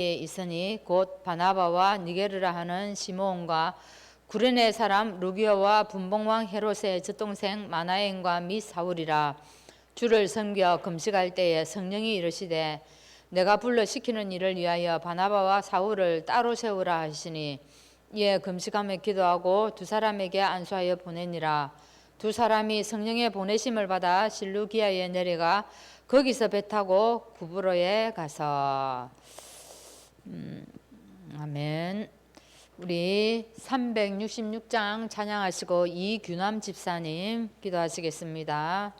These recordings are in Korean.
있으니 곧 바나바와 니게르라 하는 시므온과 구레네 사람 루기오와 분봉왕 헤롯의 젖동생 마나엔과 및 사울이라. 주를 섬겨 금식할 때에 성령이 이르시되 내가 불러 시키는 일을 위하여 바나바와 사울을 따로 세우라 하시니 이에 금식하며 기도하고 두 사람에게 안수하여 보내니라. 두 사람이 성령의 보내심을 받아 실루기아에 내려가 거기서 배 타고 구브로에 가서 아멘. 우리 366장 찬양하시고 이규남 집사님 기도하시겠습니다.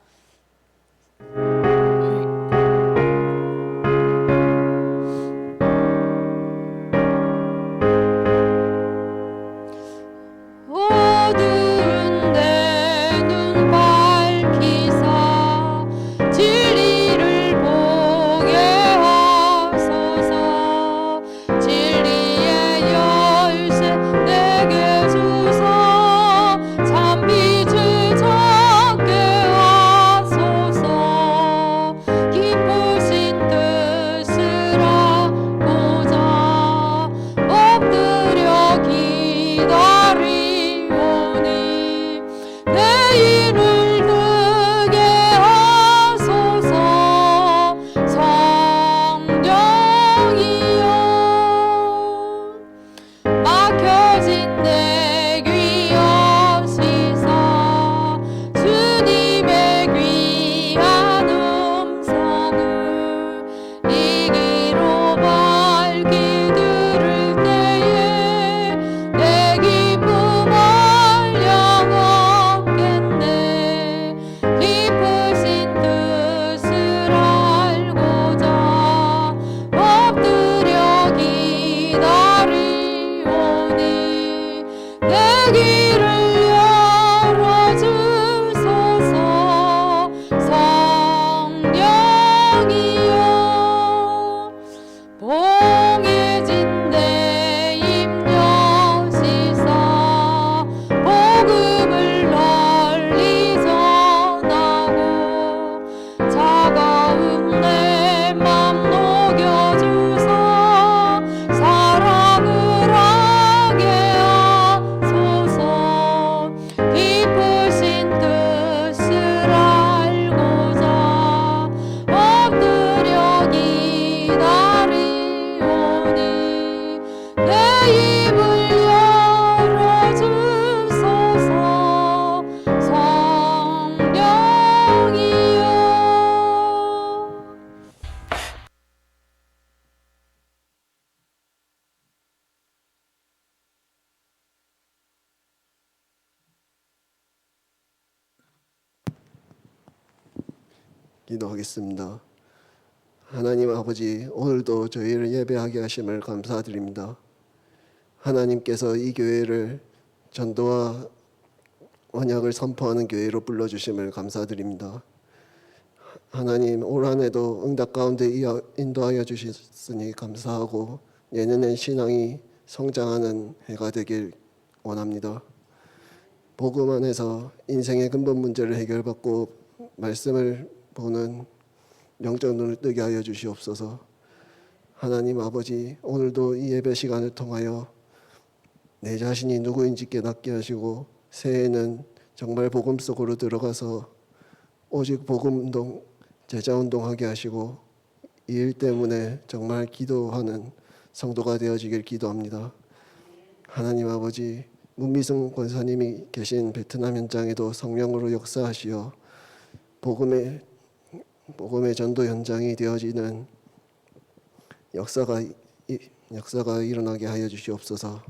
기도하겠습니다. 하나님 아버지, 오늘도 저희를 예배하게 하심을 감사드립니다. 하나님께서 이 교회를 전도와 언약을 선포하는 교회로 불러주심을 감사드립니다. 하나님, 올 한해도 응답 가운데 인도하여 주셨으니 감사하고 내년엔 신앙이 성장하는 해가 되길 원합니다. 복음 안에서 인생의 근본 문제를 해결받고 말씀을 보는 영적 눈을 뜨게 하여 주시옵소서. 하나님 아버지, 오늘도 이 예배 시간을 통하여 내 자신이 누구인지 깨닫게 하시고 새해에는 정말 복음 속으로 들어가서 오직 복음운동, 제자운동하게 하시고 이 일 때문에 정말 기도하는 성도가 되어지길 기도합니다. 하나님 아버지, 문미승 권사님이 계신 베트남 현장에도 성령으로 역사하시어 복음의 전도 현장이 되어지는 역사가 일어나게 하여 주시옵소서.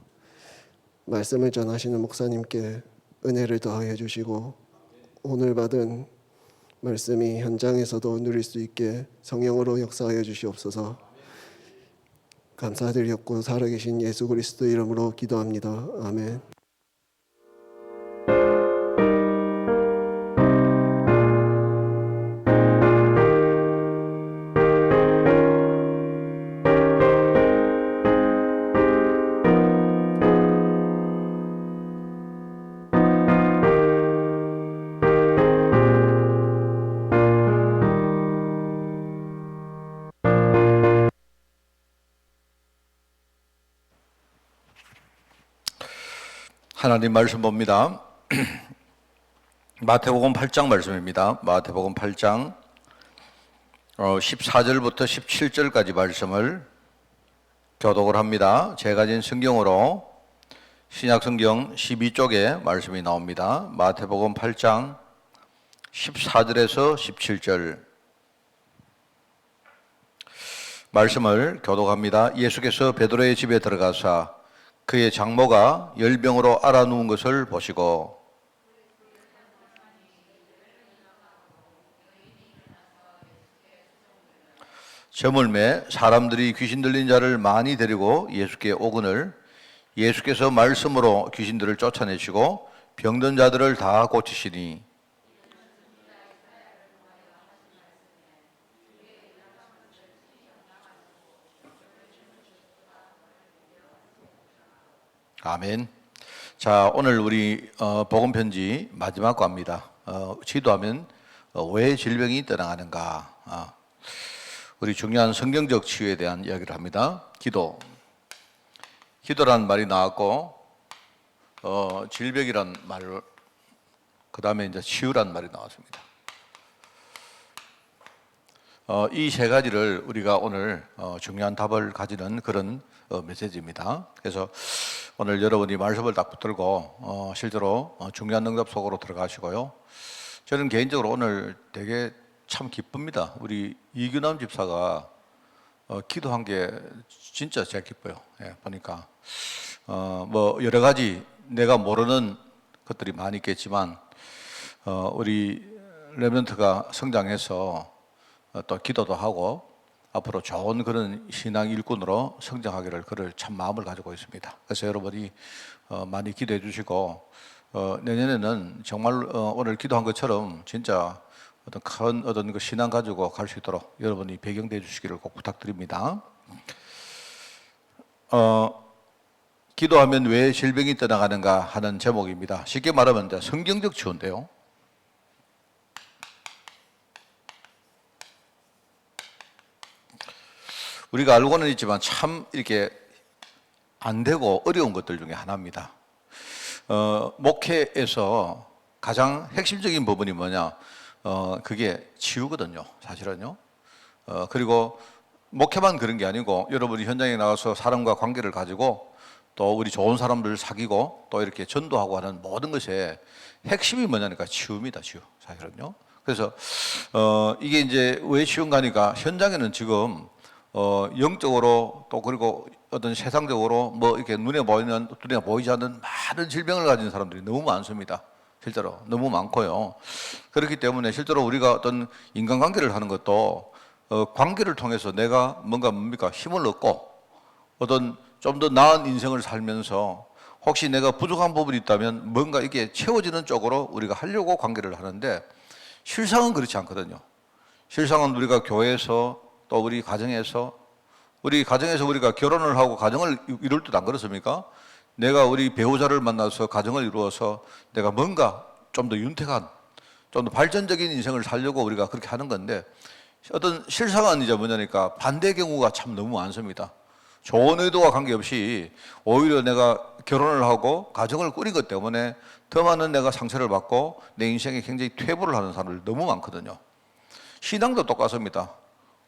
말씀을 전하시는 목사님께 은혜를 더하여 주시고 오늘 받은 말씀이 현장에서도 누릴 수 있게 성령으로 역사하여 주시옵소서. 감사드렸고 살아계신 예수 그리스도 이름으로 기도합니다. 아멘. 하나님 말씀 봅니다. 마태복음 8장 말씀입니다. 마태복음 8장 14절부터 17절까지 말씀을 교독을 합니다. 제가 가진 성경으로 신약성경 12쪽에 말씀이 나옵니다. 마태복음 8장 14절에서 17절 말씀을 교독합니다. 예수께서 베드로의 집에 들어가사 그의 장모가 열병으로 앓아 누운 것을 보시고 저물매 사람들이 귀신 들린 자를 많이 데리고 예수께 오거늘 예수께서 말씀으로 귀신들을 쫓아내시고 병든 자들을 다 고치시니 아멘. 자, 오늘 우리 복음 편지 마지막 과입니다. 지도하면 왜 질병이 떠나가는가? 우리 중요한 성경적 치유에 대한 이야기를 합니다. 기도라는 말이 나왔고, 질병이란 말, 그 다음에 이제 치유라는 말이 나왔습니다. 이 세 가지를 우리가 오늘 중요한 답을 가지는 그런 메시지입니다. 그래서 오늘 여러분이 말씀을 딱 붙들고 실제로 중요한 응답 속으로 들어가시고요. 저는 개인적으로 오늘 되게 참 기쁩니다. 우리 이규남 집사가 기도한 게 진짜 제가 기뻐요. 예, 보니까 뭐 여러 가지 내가 모르는 것들이 많이 있겠지만 우리 렘넌트가 성장해서 또 기도도 하고 앞으로 좋은 그런 신앙 일꾼으로 성장하기를 그를 참 마음을 가지고 있습니다. 그래서 여러분이 많이 기도해 주시고 내년에는 정말 오늘 기도한 것처럼 진짜 어떤 그 신앙 가지고 갈 수 있도록 여러분이 배경돼 주시기를 꼭 부탁드립니다. 기도하면 왜 질병이 떠나가는가 하는 제목입니다. 쉽게 말하면 이제 성경적 치유인데요. 우리가 알고는 있지만 참 이렇게 안 되고 어려운 것들 중에 하나입니다. 목회에서 가장 핵심적인 부분이 뭐냐? 그게 치유거든요, 사실은요. 그리고 목회만 그런 게 아니고 여러분이 현장에 나가서 사람과 관계를 가지고 또 우리 좋은 사람들 사귀고 또 이렇게 전도하고 하는 모든 것의 핵심이 뭐냐니까 치유입니다, 치유. 사실은요. 그래서 이게 이제 왜 치유인가 하니까 현장에는 지금 영적으로 또 그리고 어떤 세상적으로 뭐 이렇게 눈에 보이지 않는 많은 질병을 가진 사람들이 너무 많습니다. 실제로 너무 많고요. 그렇기 때문에 실제로 우리가 어떤 인간관계를 하는 것도 관계를 통해서 내가 뭡니까 힘을 얻고 어떤 좀 더 나은 인생을 살면서 혹시 내가 부족한 부분이 있다면 뭔가 이게 채워지는 쪽으로 우리가 하려고 관계를 하는데 실상은 그렇지 않거든요. 실상은 우리가 교회에서 또 우리 가정에서 우리가 결혼을 하고 가정을 이룰 때도 안 그렇습니까? 내가 우리 배우자를 만나서 가정을 이루어서 내가 뭔가 좀 더 윤택한, 좀 더 발전적인 인생을 살려고 우리가 그렇게 하는 건데 어떤 실상은 이제 뭐냐니까 반대 경우가 참 너무 많습니다. 좋은 의도와 관계없이 오히려 내가 결혼을 하고 가정을 꾸린 것 때문에 더 많은 내가 상처를 받고 내 인생에 굉장히 퇴보를 하는 사람들 너무 많거든요. 신앙도 똑같습니다.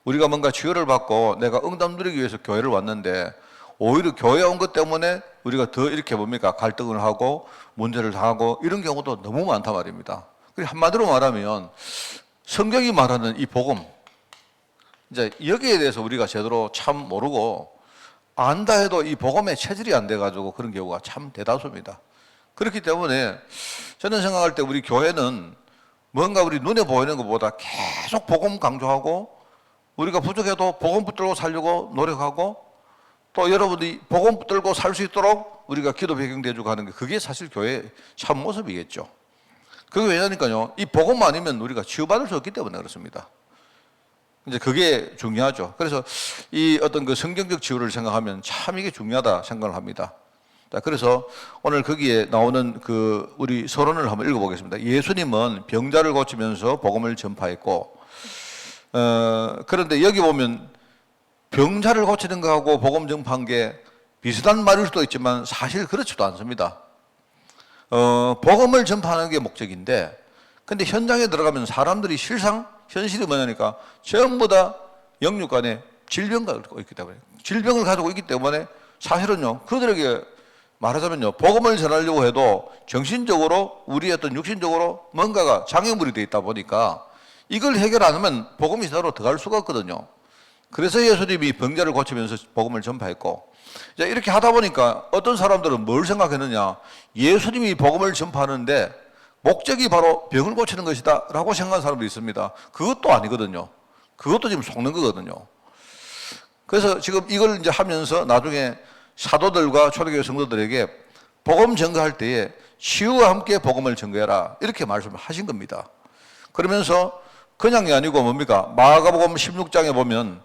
우리가 뭔가 치유를 받고 내가 응답 누리기 위해서 교회를 왔는데 오히려 교회 온 것 때문에 우리가 더 이렇게 갈등을 하고 문제를 당하고 이런 경우도 너무 많단 말입니다. 한마디로 말하면 성경이 말하는 이 복음, 이제 여기에 대해서 우리가 제대로 참 모르고 안다 해도 이 복음에 체질이 안 돼가지고 그런 경우가 참 대다수입니다. 그렇기 때문에 저는 생각할 때 우리 교회는 뭔가 우리 눈에 보이는 것보다 계속 복음 강조하고 우리가 부족해도 복음 붙들고 살려고 노력하고 또 여러분이 복음 붙들고 살 수 있도록 우리가 기도 배경돼주고 하는 게 그게 사실 교회의 참 모습이겠죠. 그게 왜냐니까요. 이 복음 아니면 우리가 치유받을 수 없기 때문에 그렇습니다. 이제 그게 중요하죠. 그래서 이 어떤 그 성경적 치유를 생각하면 참 이게 중요하다 생각을 합니다. 그래서 오늘 거기에 나오는 그 우리 서론을 한번 읽어보겠습니다. 예수님은 병자를 고치면서 복음을 전파했고, 그런데 여기 보면 병자를 고치는 거하고 복음 전파한 게 비슷한 말일 수도 있지만 사실 그렇지도 않습니다. 복음을 전파하는 게 목적인데, 근데 현장에 들어가면 사람들이 실상 현실이 뭐냐니까 전부 다 영육간에 질병을 가지고 있기 때문에, 질병을 가지고 있기 때문에 사실은요, 그들에게 말하자면요, 복음을 전하려고 해도 정신적으로 우리 어떤 육신적으로 뭔가가 장애물이 되어 있다 보니까 이걸 해결 안 하면 복음이 제대로 들어갈 수가 없거든요. 그래서 예수님이 병자를 고치면서 복음을 전파했고, 이제 이렇게 하다 보니까 어떤 사람들은 뭘 생각했느냐, 예수님이 복음을 전파하는데 목적이 바로 병을 고치는 것이다 라고 생각하는 사람도 있습니다. 그것도 아니거든요. 그것도 지금 속는 거거든요. 그래서 지금 이걸 이제 하면서 나중에 사도들과 초대교회 성도들에게 복음 전가할 때에 치유와 함께 복음을 전가해라 이렇게 말씀을 하신 겁니다. 그러면서 그냥이 아니고 뭡니까? 마가복음 16장에 보면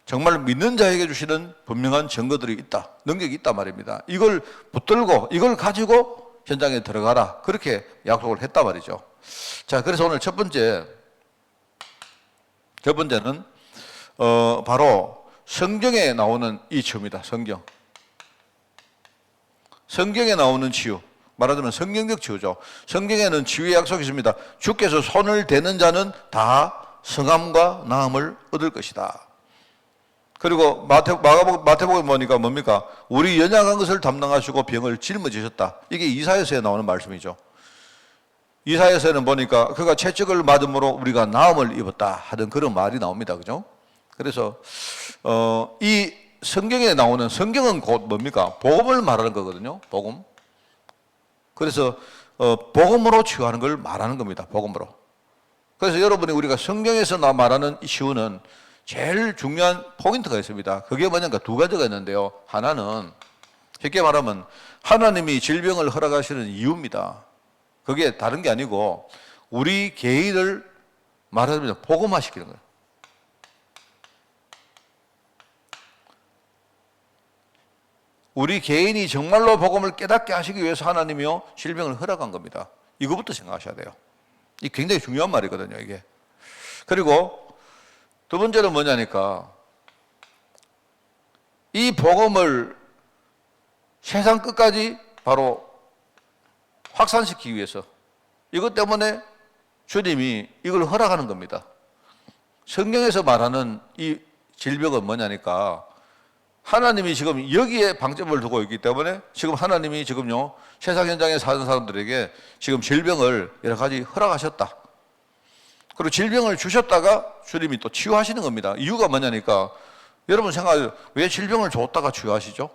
정말 믿는 자에게 주시는 분명한 증거들이 있다, 능력이 있단 말입니다. 이걸 붙들고 이걸 가지고 현장에 들어가라 그렇게 약속을 했단 말이죠. 자, 그래서 오늘 첫 번째는 바로 성경에 나오는 이 치유입니다. 성경에 나오는 치유, 말하자면 성경적 치유죠. 성경에는 치유의 약속이 있습니다. 주께서 손을 대는 자는 다 성함과 나음을 얻을 것이다. 그리고 마태복음에 보니까 뭡니까? 우리 연약한 것을 담당하시고 병을 짊어지셨다. 이게 이사야서에 나오는 말씀이죠. 이사야서에는 보니까 그가 채찍을 맞음으로 우리가 나음을 입었다 하던 그런 말이 나옵니다. 그죠? 그래서 이 성경에 나오는, 성경은 곧 뭡니까? 복음을 말하는 거거든요. 복음. 그래서 복음으로 치유하는 걸 말하는 겁니다. 복음으로. 그래서 여러분이 우리가 성경에서 말하는 이 치유는 제일 중요한 포인트가 있습니다. 그게 뭐냐니까 두 가지가 있는데요. 하나는 쉽게 말하면 하나님이 질병을 허락하시는 이유입니다. 그게 다른 게 아니고 우리 개인을 말하자면 복음화시키는 거예요. 우리 개인이 정말로 복음을 깨닫게 하시기 위해서 하나님이요 질병을 허락한 겁니다. 이거부터 생각하셔야 돼요. 이 굉장히 중요한 말이거든요, 이게. 그리고 두 번째는 뭐냐니까 이 복음을 세상 끝까지 바로 확산시키기 위해서 이것 때문에 주님이 이걸 허락하는 겁니다. 성경에서 말하는 이 질병은 뭐냐니까 하나님이 지금 여기에 방점을 두고 있기 때문에 지금 하나님이 지금요 세상 현장에 사는 사람들에게 지금 질병을 여러 가지 허락하셨다. 그리고 질병을 주셨다가 주님이 또 치유하시는 겁니다. 이유가 뭐냐니까 여러분 생각해요. 왜 질병을 줬다가 치유하시죠?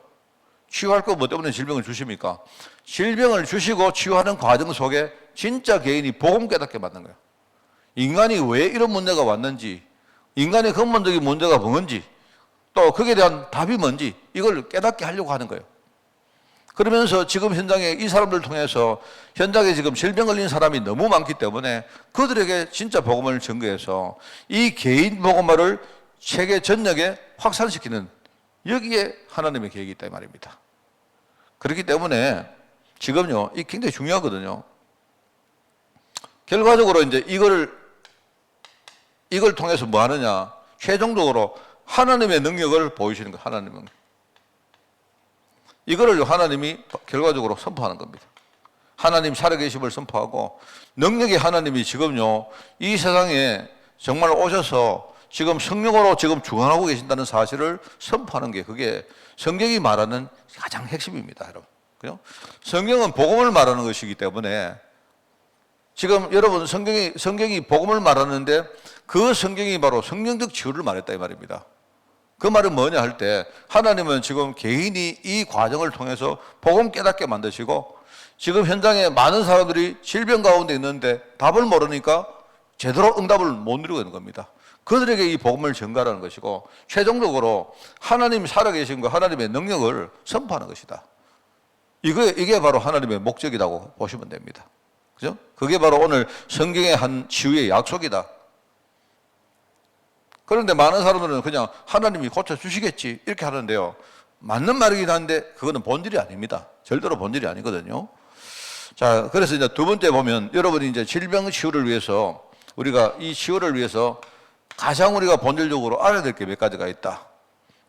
치유할 거 뭐 때문에 질병을 주십니까? 질병을 주시고 치유하는 과정 속에 진짜 개인이 복음 깨닫게 만든 거예요. 인간이 왜 이런 문제가 왔는지, 인간의 근본적인 문제가 뭔지, 또 거기에 대한 답이 뭔지 이걸 깨닫게 하려고 하는 거예요. 그러면서 지금 현장에 이 사람들을 통해서 현장에 지금 질병 걸린 사람이 너무 많기 때문에 그들에게 진짜 복음을 전거해서 이 개인 복음화를 세계 전역에 확산시키는 여기에 하나님의 계획이 있다 이 말입니다. 그렇기 때문에 지금요 이 굉장히 중요하거든요. 결과적으로 이제 이걸 통해서 뭐 하느냐? 최종적으로 하나님의 능력을 보이시는 거예요. 하나님의 능력. 이거를 하나님이 결과적으로 선포하는 겁니다. 하나님 살아계심을 선포하고 능력의 하나님이 지금요 이 세상에 정말 오셔서 지금 성령으로 지금 주관하고 계신다는 사실을 선포하는 게 그게 성경이 말하는 가장 핵심입니다, 여러분. 그죠? 성경은 복음을 말하는 것이기 때문에 지금 여러분 성경이 복음을 말하는데 그 성경이 바로 성령적 치유를 말했다 이 말입니다. 그 말은 뭐냐 할 때 하나님은 지금 개인이 이 과정을 통해서 복음 깨닫게 만드시고 지금 현장에 많은 사람들이 질병 가운데 있는데 답을 모르니까 제대로 응답을 못 누리고 있는 겁니다. 그들에게 이 복음을 전가하는 것이고 최종적으로 하나님이 살아계신 거 하나님의 능력을 선포하는 것이다. 이게 바로 하나님의 목적이라고 보시면 됩니다. 그죠? 그게 바로 오늘 성경의 한 치유의 약속이다. 그런데 많은 사람들은 그냥 하나님이 고쳐주시겠지 이렇게 하는데요. 맞는 말이긴 한데 그거는 본질이 아닙니다. 절대로 본질이 아니거든요. 자, 그래서 이제 두 번째 보면 여러분이 이제 질병 치유를 위해서 우리가 이 치유를 위해서 가장 우리가 본질적으로 알아야 될 게 몇 가지가 있다.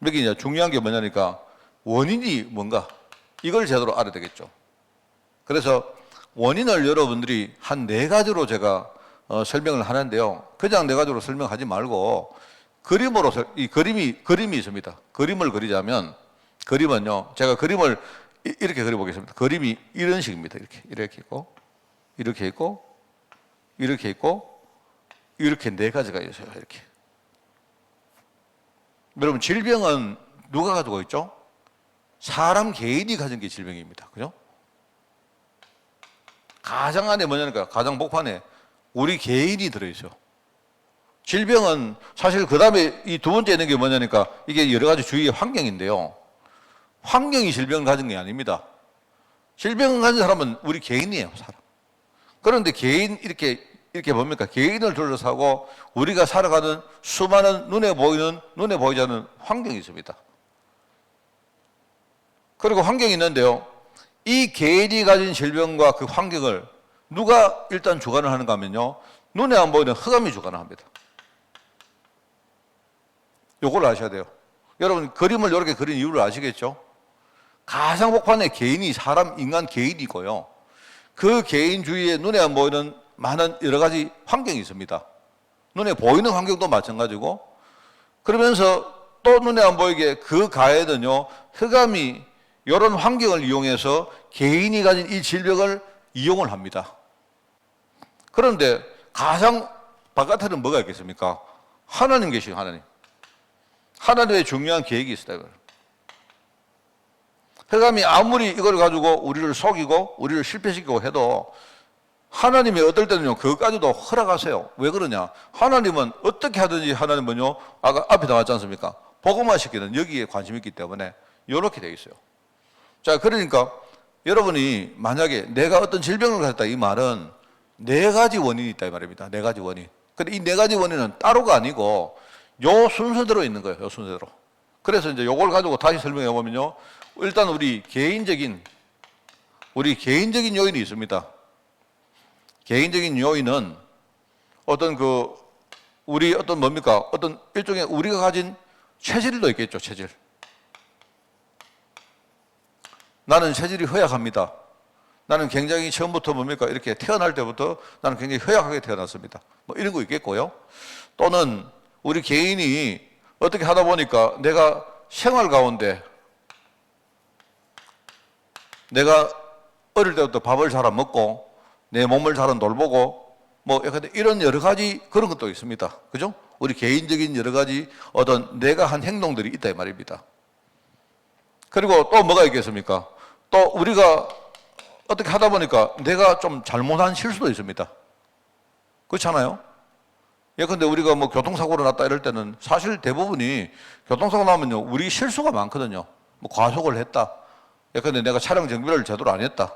여기 이제 중요한 게 뭐냐니까 원인이 뭔가 이걸 제대로 알아야 되겠죠. 그래서 원인을 여러분들이 한 4가지로 제가 설명을 하는데요. 그냥 4가지로 설명하지 말고 그림으로, 그림이 있습니다. 그림을 그리자면, 그림은요, 제가 그림을 이렇게 그려보겠습니다. 그림이 이런 식입니다. 이렇게 있고, 이렇게 있고, 이렇게 있고, 이렇게 4가지가 있어요. 이렇게. 여러분, 질병은 누가 가지고 있죠? 사람 개인이 가진 게 질병입니다. 그죠? 가장 안에 뭐냐니까, 가장 복판에 우리 개인이 들어있어요. 질병은 사실 그 다음에 이 두 번째 있는 게 뭐냐니까, 이게 여러 가지 주위의 환경인데요. 환경이 질병을 가진 게 아닙니다. 질병을 가진 사람은 우리 개인이에요, 사람. 그런데 개인, 이렇게 뭡니까? 개인을 둘러싸고 우리가 살아가는 수많은 눈에 보이지 않는 환경이 있습니다. 그리고 환경이 있는데요. 이 개인이 가진 질병과 그 환경을 누가 일단 주관을 하는가 하면요. 눈에 안 보이는 흑암이 주관을 합니다. 요걸 아셔야 돼요. 여러분, 그림을 이렇게 그린 이유를 아시겠죠? 가장 복판에 개인이, 인간 개인이고요. 그 개인 주위에 눈에 안 보이는 많은 여러 가지 환경이 있습니다. 눈에 보이는 환경도 마찬가지고, 그러면서 또 눈에 안 보이게 그 가에는요, 흑암이 이런 환경을 이용해서 개인이 가진 이 질병을 이용을 합니다. 그런데 가장 바깥에는 뭐가 있겠습니까? 하나님 계시죠, 하나님. 하나님의 중요한 계획이 있어요. 흑암이 아무리 이걸 가지고 우리를 속이고 우리를 실패시키고 해도 하나님이 어떨 때는요, 그것까지도 허락하세요. 왜 그러냐? 하나님은 어떻게 하든지 하나님은요, 아까 앞에 나왔지 않습니까? 복음화시키는 여기에 관심이 있기 때문에 이렇게 되어 있어요. 자, 그러니까 여러분이 만약에 내가 어떤 질병을 가졌다, 이 말은 4가지 원인이 있다 이 말입니다. 4가지 원인. 근데 이 4가지 원인은 따로가 아니고 요 순서대로 있는 거예요. 요 순서대로. 그래서 이제 요걸 가지고 다시 설명해 보면요. 일단 우리 개인적인 요인이 있습니다. 개인적인 요인은 어떤 어떤 일종의 우리가 가진 체질도 있겠죠, 체질. 나는 체질이 허약합니다. 나는 굉장히 처음부터 이렇게 태어날 때부터 나는 굉장히 허약하게 태어났습니다. 뭐 이런 거 있겠고요. 또는 우리 개인이 어떻게 하다 보니까 내가 생활 가운데 내가 어릴 때부터 밥을 잘 안 먹고 내 몸을 잘 안 돌보고 뭐 이런 여러 가지 그런 것도 있습니다. 그죠? 우리 개인적인 여러 가지 어떤 내가 한 행동들이 있다 이 말입니다. 그리고 또 뭐가 있겠습니까? 또 우리가 어떻게 하다 보니까 내가 좀 잘못한 실수도 있습니다. 그렇잖아요? 예컨대 우리가 뭐 교통사고를 났다 이럴 때는 사실 대부분이 교통사고 나면요, 우리 실수가 많거든요. 뭐 과속을 했다. 예컨대 내가 차량 정비를 제대로 안 했다.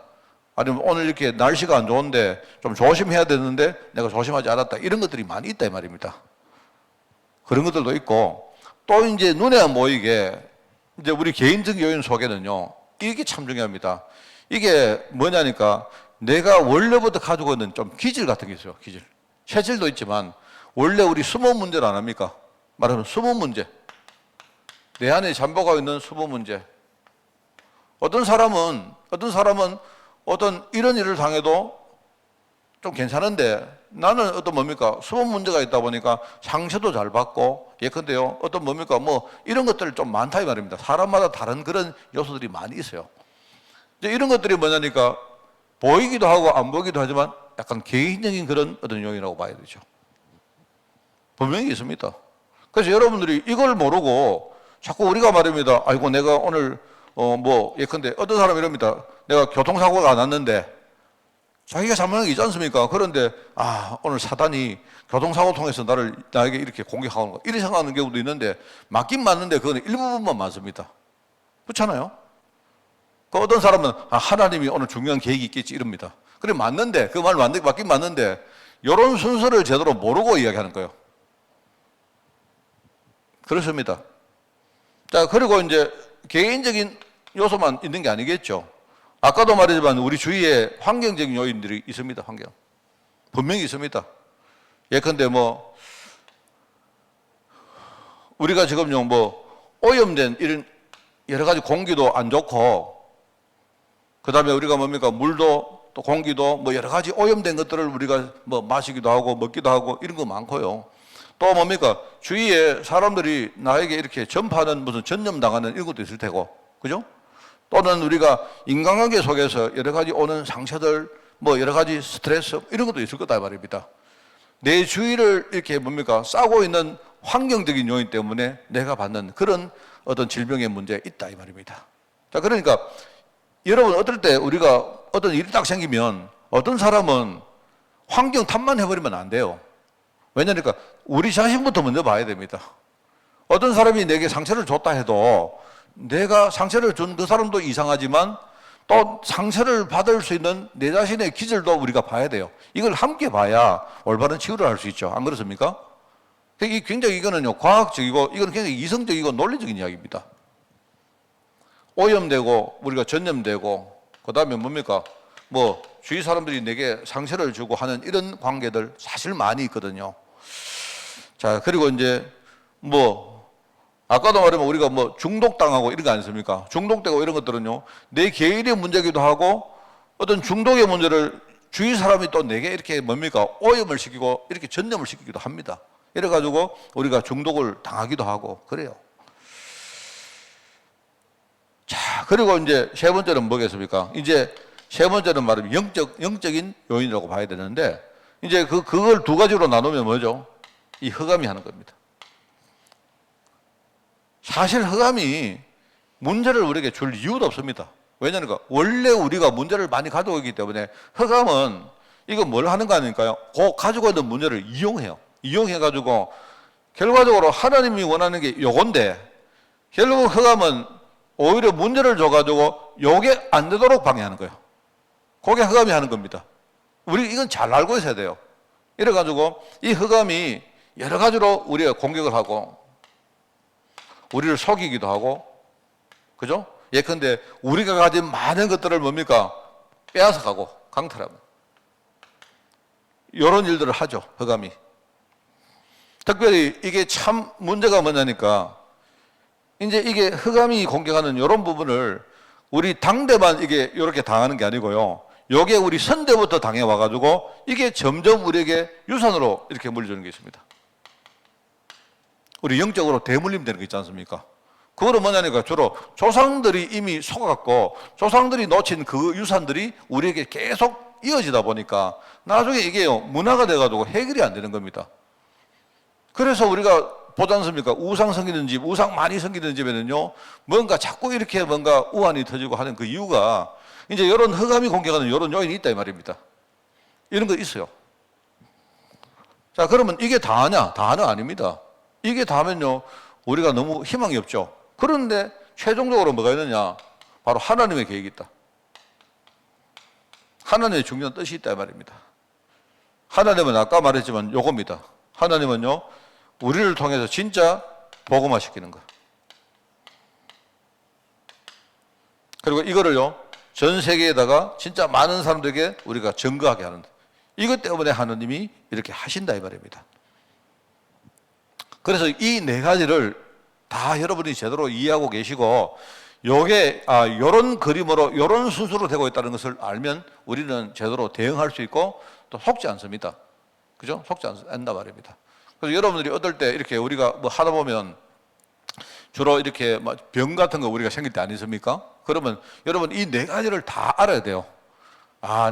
아니면 오늘 이렇게 날씨가 안 좋은데 좀 조심해야 되는데 내가 조심하지 않았다. 이런 것들이 많이 있다 이 말입니다. 그런 것들도 있고, 또 이제 눈에 안 보이게 이제 우리 개인적 요인 속에는요, 이게 참 중요합니다. 이게 뭐냐니까 내가 원래부터 가지고 있는 좀 기질 같은 게 있어요. 기질. 체질도 있지만 원래 우리 숨은 문제를 안 합니까? 말하면 숨은 문제. 내 안에 잠복하고 있는 숨은 문제. 어떤 사람은 어떤 이런 일을 당해도 좀 괜찮은데 나는 숨은 문제가 있다 보니까 상처도 잘 받고 예컨대요. 뭐 이런 것들 좀 많다 이 말입니다. 사람마다 다른 그런 요소들이 많이 있어요. 이제 이런 것들이 뭐냐니까 보이기도 하고 안 보이기도 하지만 약간 개인적인 그런 어떤 요인이라고 봐야 되죠. 분명히 있습니다. 그래서 여러분들이 이걸 모르고 자꾸 우리가 말입니다. 아이고 내가 오늘 예컨대 어떤 사람이 이럽니다. 내가 교통사고가 났는데 자기가 잘못한 게 있지 않습니까? 그런데 오늘 사단이 교통사고 통해서 나에게 이렇게 공격하는 거 이렇게 생각하는 경우도 있는데 맞긴 맞는데 그건 일부분만 맞습니다. 그렇잖아요? 그 어떤 사람은 하나님이 오늘 중요한 계획이 있겠지 이럽니다. 그래 맞는데 그 말 맞긴 맞는데 이런 순서를 제대로 모르고 이야기하는 거예요. 그렇습니다. 자, 그리고 이제 개인적인 요소만 있는 게 아니겠죠. 아까도 말했지만 우리 주위에 환경적인 요인들이 있습니다. 환경. 분명히 있습니다. 예컨대 우리가 지금요 오염된 이런 여러 가지 공기도 안 좋고 그다음에 우리가 물도 또 공기도 뭐 여러 가지 오염된 것들을 우리가 뭐 마시기도 하고 먹기도 하고 이런 거 많고요. 또 뭡니까? 주위에 사람들이 나에게 이렇게 전파하는 무슨 전염당하는 이런 것도 있을 테고, 그죠? 또는 우리가 인간관계 속에서 여러 가지 오는 상처들, 뭐 여러 가지 스트레스 이런 것도 있을 거다 말입니다. 내 주위를 이렇게 뭡니까? 싸고 있는 환경적인 요인 때문에 내가 받는 그런 어떤 질병의 문제가 있다 이 말입니다. 자, 그러니까 여러분 어떨 때 우리가 어떤 일이 딱 생기면 어떤 사람은 환경 탓만 해버리면 안 돼요. 왜냐니까 우리 자신부터 먼저 봐야 됩니다. 어떤 사람이 내게 상처를 줬다 해도 내가 상처를 준 그 사람도 이상하지만 또 상처를 받을 수 있는 내 자신의 기질도 우리가 봐야 돼요. 이걸 함께 봐야 올바른 치유를 할 수 있죠. 안 그렇습니까? 이게 굉장히 이거는요, 과학적이고 이거는 굉장히 이성적이고 논리적인 이야기입니다. 오염되고 우리가 전염되고 그다음에 뭡니까? 뭐 주위 사람들이 내게 상처를 주고 하는 이런 관계들 사실 많이 있거든요. 자, 그리고 이제 뭐 아까도 말하면 우리가 뭐 중독당하고 이런 거 아니습니까? 중독되고 이런 것들은요, 내 개인의 문제기도 하고 어떤 중독의 문제를 주위 사람이 또 내게 이렇게 뭡니까? 오염을 시키고 이렇게 전염을 시키기도 합니다. 이래가지고 우리가 중독을 당하기도 하고 그래요. 자, 그리고 이제 세 번째는 뭐겠습니까? 이제 세 번째는 말하면 영적인 요인이라고 봐야 되는데, 이제 그걸 두 가지로 나누면 뭐죠? 이 흑암이 하는 겁니다. 사실 흑암이 문제를 우리에게 줄 이유도 없습니다. 왜냐하면 원래 우리가 문제를 많이 가지고 있기 때문에 흑암은 이거 뭘 하는 거 아닐까요? 그 가지고 있는 문제를 이용해요. 이용해가지고 결과적으로 하나님이 원하는 게 요건데 결국 흑암은 오히려 문제를 줘가지고 요게 안 되도록 방해하는 거예요. 그게 흑암이 하는 겁니다. 우리 이건 잘 알고 있어야 돼요. 이래가지고 이 흑암이 여러 가지로 우리가 공격을 하고 우리를 속이기도 하고, 그죠? 예컨대 우리가 가진 많은 것들을 뭡니까? 빼앗아가고 강탈하고 이런 일들을 하죠, 흑암이. 특별히 이게 참 문제가 뭐냐니까 이제 이게 흑암이 공격하는 이런 부분을 우리 당대만 이게 이렇게 당하는 게 아니고요. 요게 우리 선대부터 당해와가지고 이게 점점 우리에게 유산으로 이렇게 물려주는 게 있습니다. 우리 영적으로 대물림 되는 거 있지 않습니까? 그거는 뭐냐니까 주로 조상들이 이미 속아갖고 조상들이 놓친 그 유산들이 우리에게 계속 이어지다 보니까 나중에 이게요, 문화가 돼가지고 해결이 안 되는 겁니다. 그래서 우리가 보지 않습니까? 우상 섬기는 집, 우상 많이 섬기는 집에는요, 뭔가 자꾸 이렇게 뭔가 우환이 터지고 하는 그 이유가 이제 이런 흑암이 공격하는 이런 요인이 있다 이 말입니다. 이런 거 있어요. 자, 그러면 이게 다냐? 다는 아닙니다. 이게 다면요, 우리가 너무 희망이 없죠. 그런데 최종적으로 뭐가 있느냐? 바로 하나님의 계획이 있다. 하나님의 중요한 뜻이 있다 이 말입니다. 하나님은 아까 말했지만 요겁니다. 하나님은요, 우리를 통해서 진짜 복음화 시키는 거예요. 그리고 이거를요, 전 세계에다가 진짜 많은 사람들에게 우리가 증거하게 하는, 이것 때문에 하나님이 이렇게 하신다 이 말입니다. 그래서 이 네 가지를 다 여러분이 제대로 이해하고 계시고 요게 요런 그림으로 요런 순서로 되고 있다는 것을 알면 우리는 제대로 대응할 수 있고 또 속지 않습니다. 그죠? 속지 않는다 말입니다. 그래서 여러분들이 어떨 때 이렇게 우리가 뭐 하다 보면 주로 이렇게 병 같은 거 우리가 생길 때 아니십니까? 그러면 여러분 이 네 가지를 다 알아야 돼요.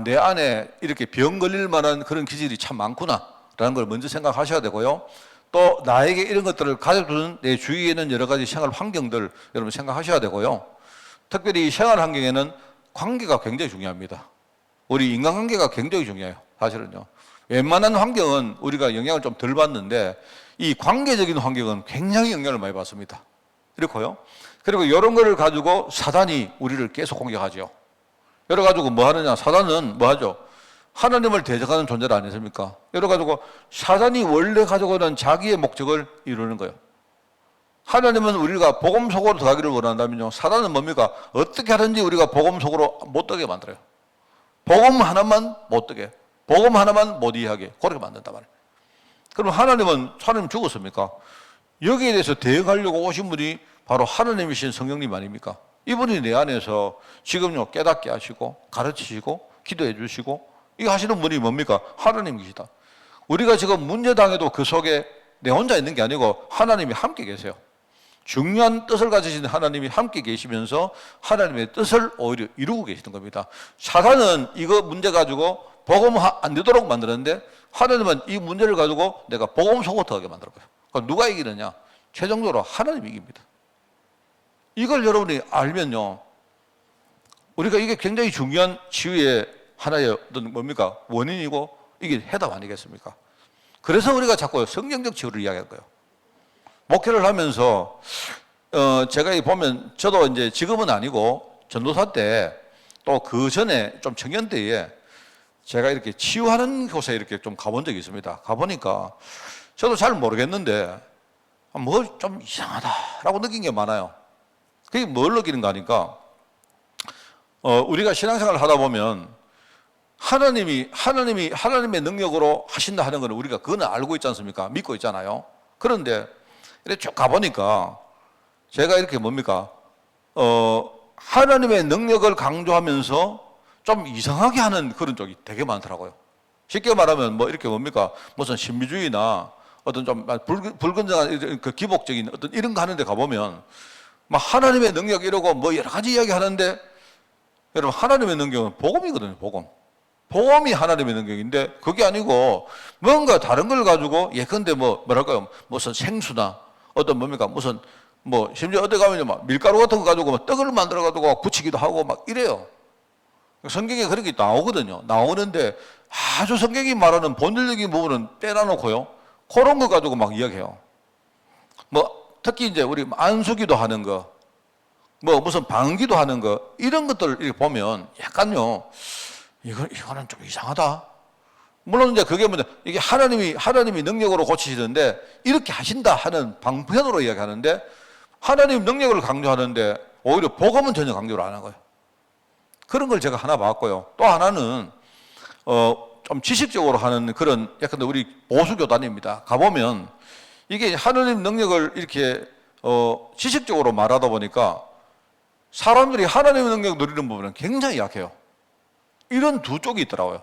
내 안에 이렇게 병 걸릴 만한 그런 기질이 참 많구나 라는 걸 먼저 생각하셔야 되고요. 또 나에게 이런 것들을 가져두는 내 주위에 있는 여러 가지 생활 환경들 여러분 생각하셔야 되고요. 특별히 이 생활 환경에는 관계가 굉장히 중요합니다. 우리 인간관계가 굉장히 중요해요. 사실은요. 웬만한 환경은 우리가 영향을 좀 덜 받는데 이 관계적인 환경은 굉장히 영향을 많이 받습니다. 그렇고요. 그리고 이런 거를 가지고 사단이 우리를 계속 공격하죠. 이래 가지고 뭐 하느냐? 사단은 뭐 하죠? 하나님을 대적하는 존재가 아니십니까? 이래 가지고 사단이 원래 가지고 있는 자기의 목적을 이루는 거예요. 하나님은 우리가 복음 속으로 들어가기를 원한다면요, 사단은 뭡니까? 어떻게 하든지 우리가 복음 속으로 못 들게 만들어요. 복음 하나만 못 들게, 복음 하나만 못 이해하게 그렇게 만든단 말이에요. 그럼 하나님 죽었습니까? 여기에 대해서 대응하려고 오신 분이 바로 하나님이신 성령님 아닙니까? 이분이 내 안에서 지금요 깨닫게 하시고 가르치시고 기도해 주시고 이거 하시는 분이 뭡니까? 하나님이시다. 우리가 지금 문제 당해도 그 속에 내 혼자 있는 게 아니고 하나님이 함께 계세요. 중요한 뜻을 가지신 하나님이 함께 계시면서 하나님의 뜻을 오히려 이루고 계시는 겁니다. 사단은 이거 문제 가지고 복음 안 되도록 만드는데 하나님은 이 문제를 가지고 내가 복음 속으로 들어가게 만들어요. 그럼 누가 이기느냐? 최종적으로 하나님이 이깁니다. 이걸 여러분이 알면요, 우리가 이게 굉장히 중요한 치유의 하나의 어떤 뭡니까? 원인이고 이게 해답 아니겠습니까? 그래서 우리가 자꾸 성경적 치유를 이야기할 거예요. 목회를 하면서 제가 보면 저도 이제 지금은 아니고 전도사 때 또 그 전에 좀 청년 때에 제가 이렇게 치유하는 곳에 이렇게 좀 가본 적이 있습니다. 가보니까 저도 잘 모르겠는데 뭐 좀 이상하다라고 느낀 게 많아요. 그게 뭘 느끼는가 하니까 우리가 신앙생활을 하다 보면 하나님의 능력으로 하신다 하는 것은 우리가 그거는 알고 있지 않습니까? 믿고 있잖아요. 그런데 이렇게 쭉 가보니까 제가 이렇게 뭡니까? 하나님의 능력을 강조하면서 좀 이상하게 하는 그런 쪽이 되게 많더라고요. 쉽게 말하면 뭐 이렇게 뭡니까? 무슨 신비주의나 어떤 좀 불건전한 그 기복적인 어떤 이런 거 하는데 가보면 막 하나님의 능력 이러고 뭐 여러 가지 이야기 하는데 여러분 하나님의 능력은 복음이거든요. 복음이 하나님의 능력인데 그게 아니고 뭔가 다른 걸 가지고 예컨대 뭐랄까요? 무슨 생수나 어떤 뭡니까? 무슨 뭐 심지어 어디 가면 막 밀가루 같은 거 가지고 막 떡을 만들어 가지고 부치기도 하고 막 이래요. 성경에 그런 게 나오거든요. 나오는데 아주 성경이 말하는 본질적인 부분은 빼놔놓고요. 그런 거 가지고 막 이야기해요. 뭐 특히 이제 우리 안수기도 하는 거, 뭐 무슨 방기도 하는 거 이런 것들 이렇게 보면 약간요. 이거는 좀 이상하다. 물론 이제 그게 뭐냐 이게 하나님이 능력으로 고치시는데 이렇게 하신다 하는 방편으로 이야기하는데 하나님 능력을 강조하는데 오히려 복음은 전혀 강조를 안 하는 거예요. 그런 걸 제가 하나 봤고요. 또 하나는 좀 지식적으로 하는 그런 약간 우리 보수 교단입니다. 가보면 이게 하나님 능력을 이렇게 지식적으로 말하다 보니까 사람들이 하나님의 능력 누리는 부분은 굉장히 약해요. 이런 두 쪽이 있더라고요.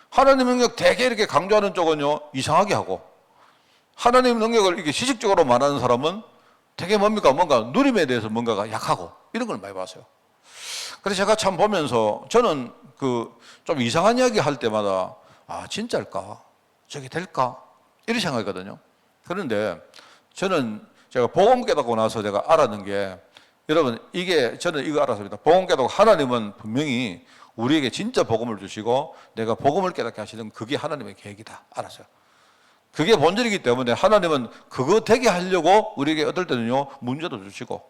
하나님 능력 되게 이렇게 강조하는 쪽은요 이상하게 하고 하나님 능력을 이렇게 지식적으로 말하는 사람은 되게 뭡니까? 뭔가 누림에 대해서 뭔가가 약하고 이런 걸 많이 봤어요. 그래서 제가 참 보면서 저는 그 좀 이상한 이야기 할 때마다 아 진짜일까? 저게 될까? 이런 생각이거든요. 그런데 제가 복음 깨닫고 나서 제가 알았는 게 여러분 저는 이거 알았습니다. 복음 깨닫고 하나님은 분명히 우리에게 진짜 복음을 주시고 내가 복음을 깨닫게 하시는 그게 하나님의 계획이다. 알았어요. 그게 본질이기 때문에 하나님은 그거 되게 하려고 우리에게 어떨 때는요 문제도 주시고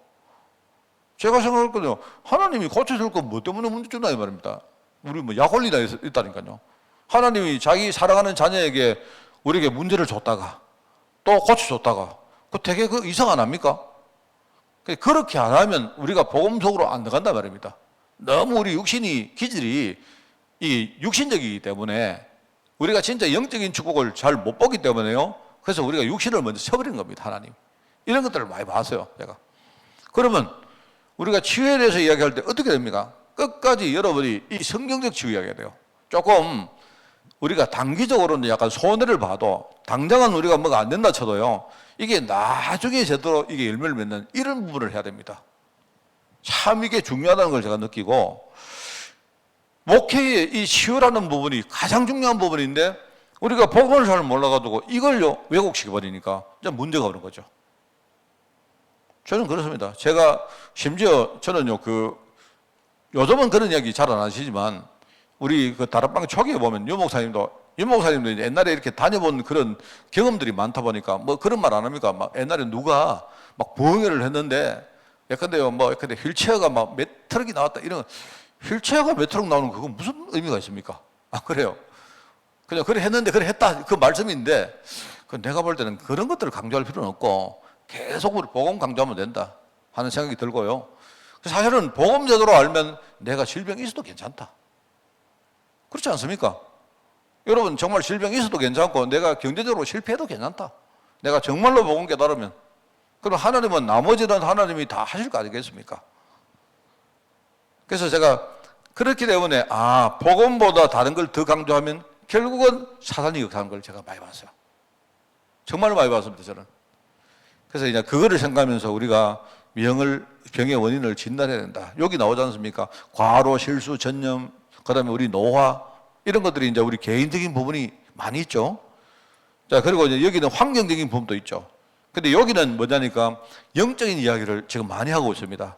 제가 생각했거든요. 하나님이 고쳐줄 건 뭐 때문에 문제 주나 이 말입니다. 우리 뭐 약 올리다 있다니까요. 하나님이 자기 사랑하는 자녀에게 우리에게 문제를 줬다가 또 고쳐줬다가 그 되게 그 이상 안 합니까? 그렇게 안 하면 우리가 복음 속으로 안 들어간단 말입니다. 너무 우리 기질이 이 육신적이기 때문에 우리가 진짜 영적인 축복을 잘 못 보기 때문에요. 그래서 우리가 육신을 먼저 쳐버리는 겁니다. 하나님. 이런 것들을 많이 봤어요. 제가. 그러면 우리가 치유에 대해서 이야기할 때 어떻게 됩니까? 끝까지 여러분이 이 성경적 치유 이야기해야 돼요. 조금 우리가 단기적으로는 약간 손해를 봐도 당장은 우리가 뭐가 안 된다 쳐도요. 이게 나중에 제대로 이게 열매를 맺는 이런 부분을 해야 됩니다. 참 이게 중요하다는 걸 제가 느끼고 목회의 이 치유라는 부분이 가장 중요한 부분인데 우리가 복음을 잘 몰라가지고 이걸요 왜곡시켜버리니까 이제 문제가 오는 거죠. 저는 그렇습니다. 제가 심지어 저는요 요즘은 그런 이야기 잘 안 하시지만 우리 그 다락방 초기에 보면 유 목사님도 이제 옛날에 이렇게 다녀본 그런 경험들이 많다 보니까 뭐 그런 말 안 합니까? 막 옛날에 누가 막 부흥회를 했는데 예컨대요 예컨대 휠체어가 막 몇 트럭이 나왔다 이런 휠체어가 몇 트럭 나오는 그건 무슨 의미가 있습니까? 아 그래요? 그냥 그래 했는데 그래 했다 그 말씀인데 그 내가 볼 때는 그런 것들을 강조할 필요는 없고 계속 우리 복음 강조하면 된다 하는 생각이 들고요. 사실은 복음 제대로 알면 내가 질병이 있어도 괜찮다. 그렇지 않습니까? 여러분 정말 질병이 있어도 괜찮고 내가 경제적으로 실패해도 괜찮다. 내가 정말로 복음 깨달으면 그럼 하나님은 나머지는 하나님이 다 하실 거 아니겠습니까? 그래서 제가 그렇기 때문에 복음보다 다른 걸 더 강조하면 결국은 사단이 역사하는 걸 제가 많이 봤어요. 정말 많이 봤습니다, 저는. 그래서 이제 그거를 생각하면서 우리가 병의 원인을 진단해야 된다. 여기 나오지 않습니까? 과로, 실수, 전염, 그 다음에 우리 노화, 이런 것들이 이제 우리 개인적인 부분이 많이 있죠. 자, 그리고 이제 여기는 환경적인 부분도 있죠. 근데 여기는 뭐냐니까 영적인 이야기를 지금 많이 하고 있습니다.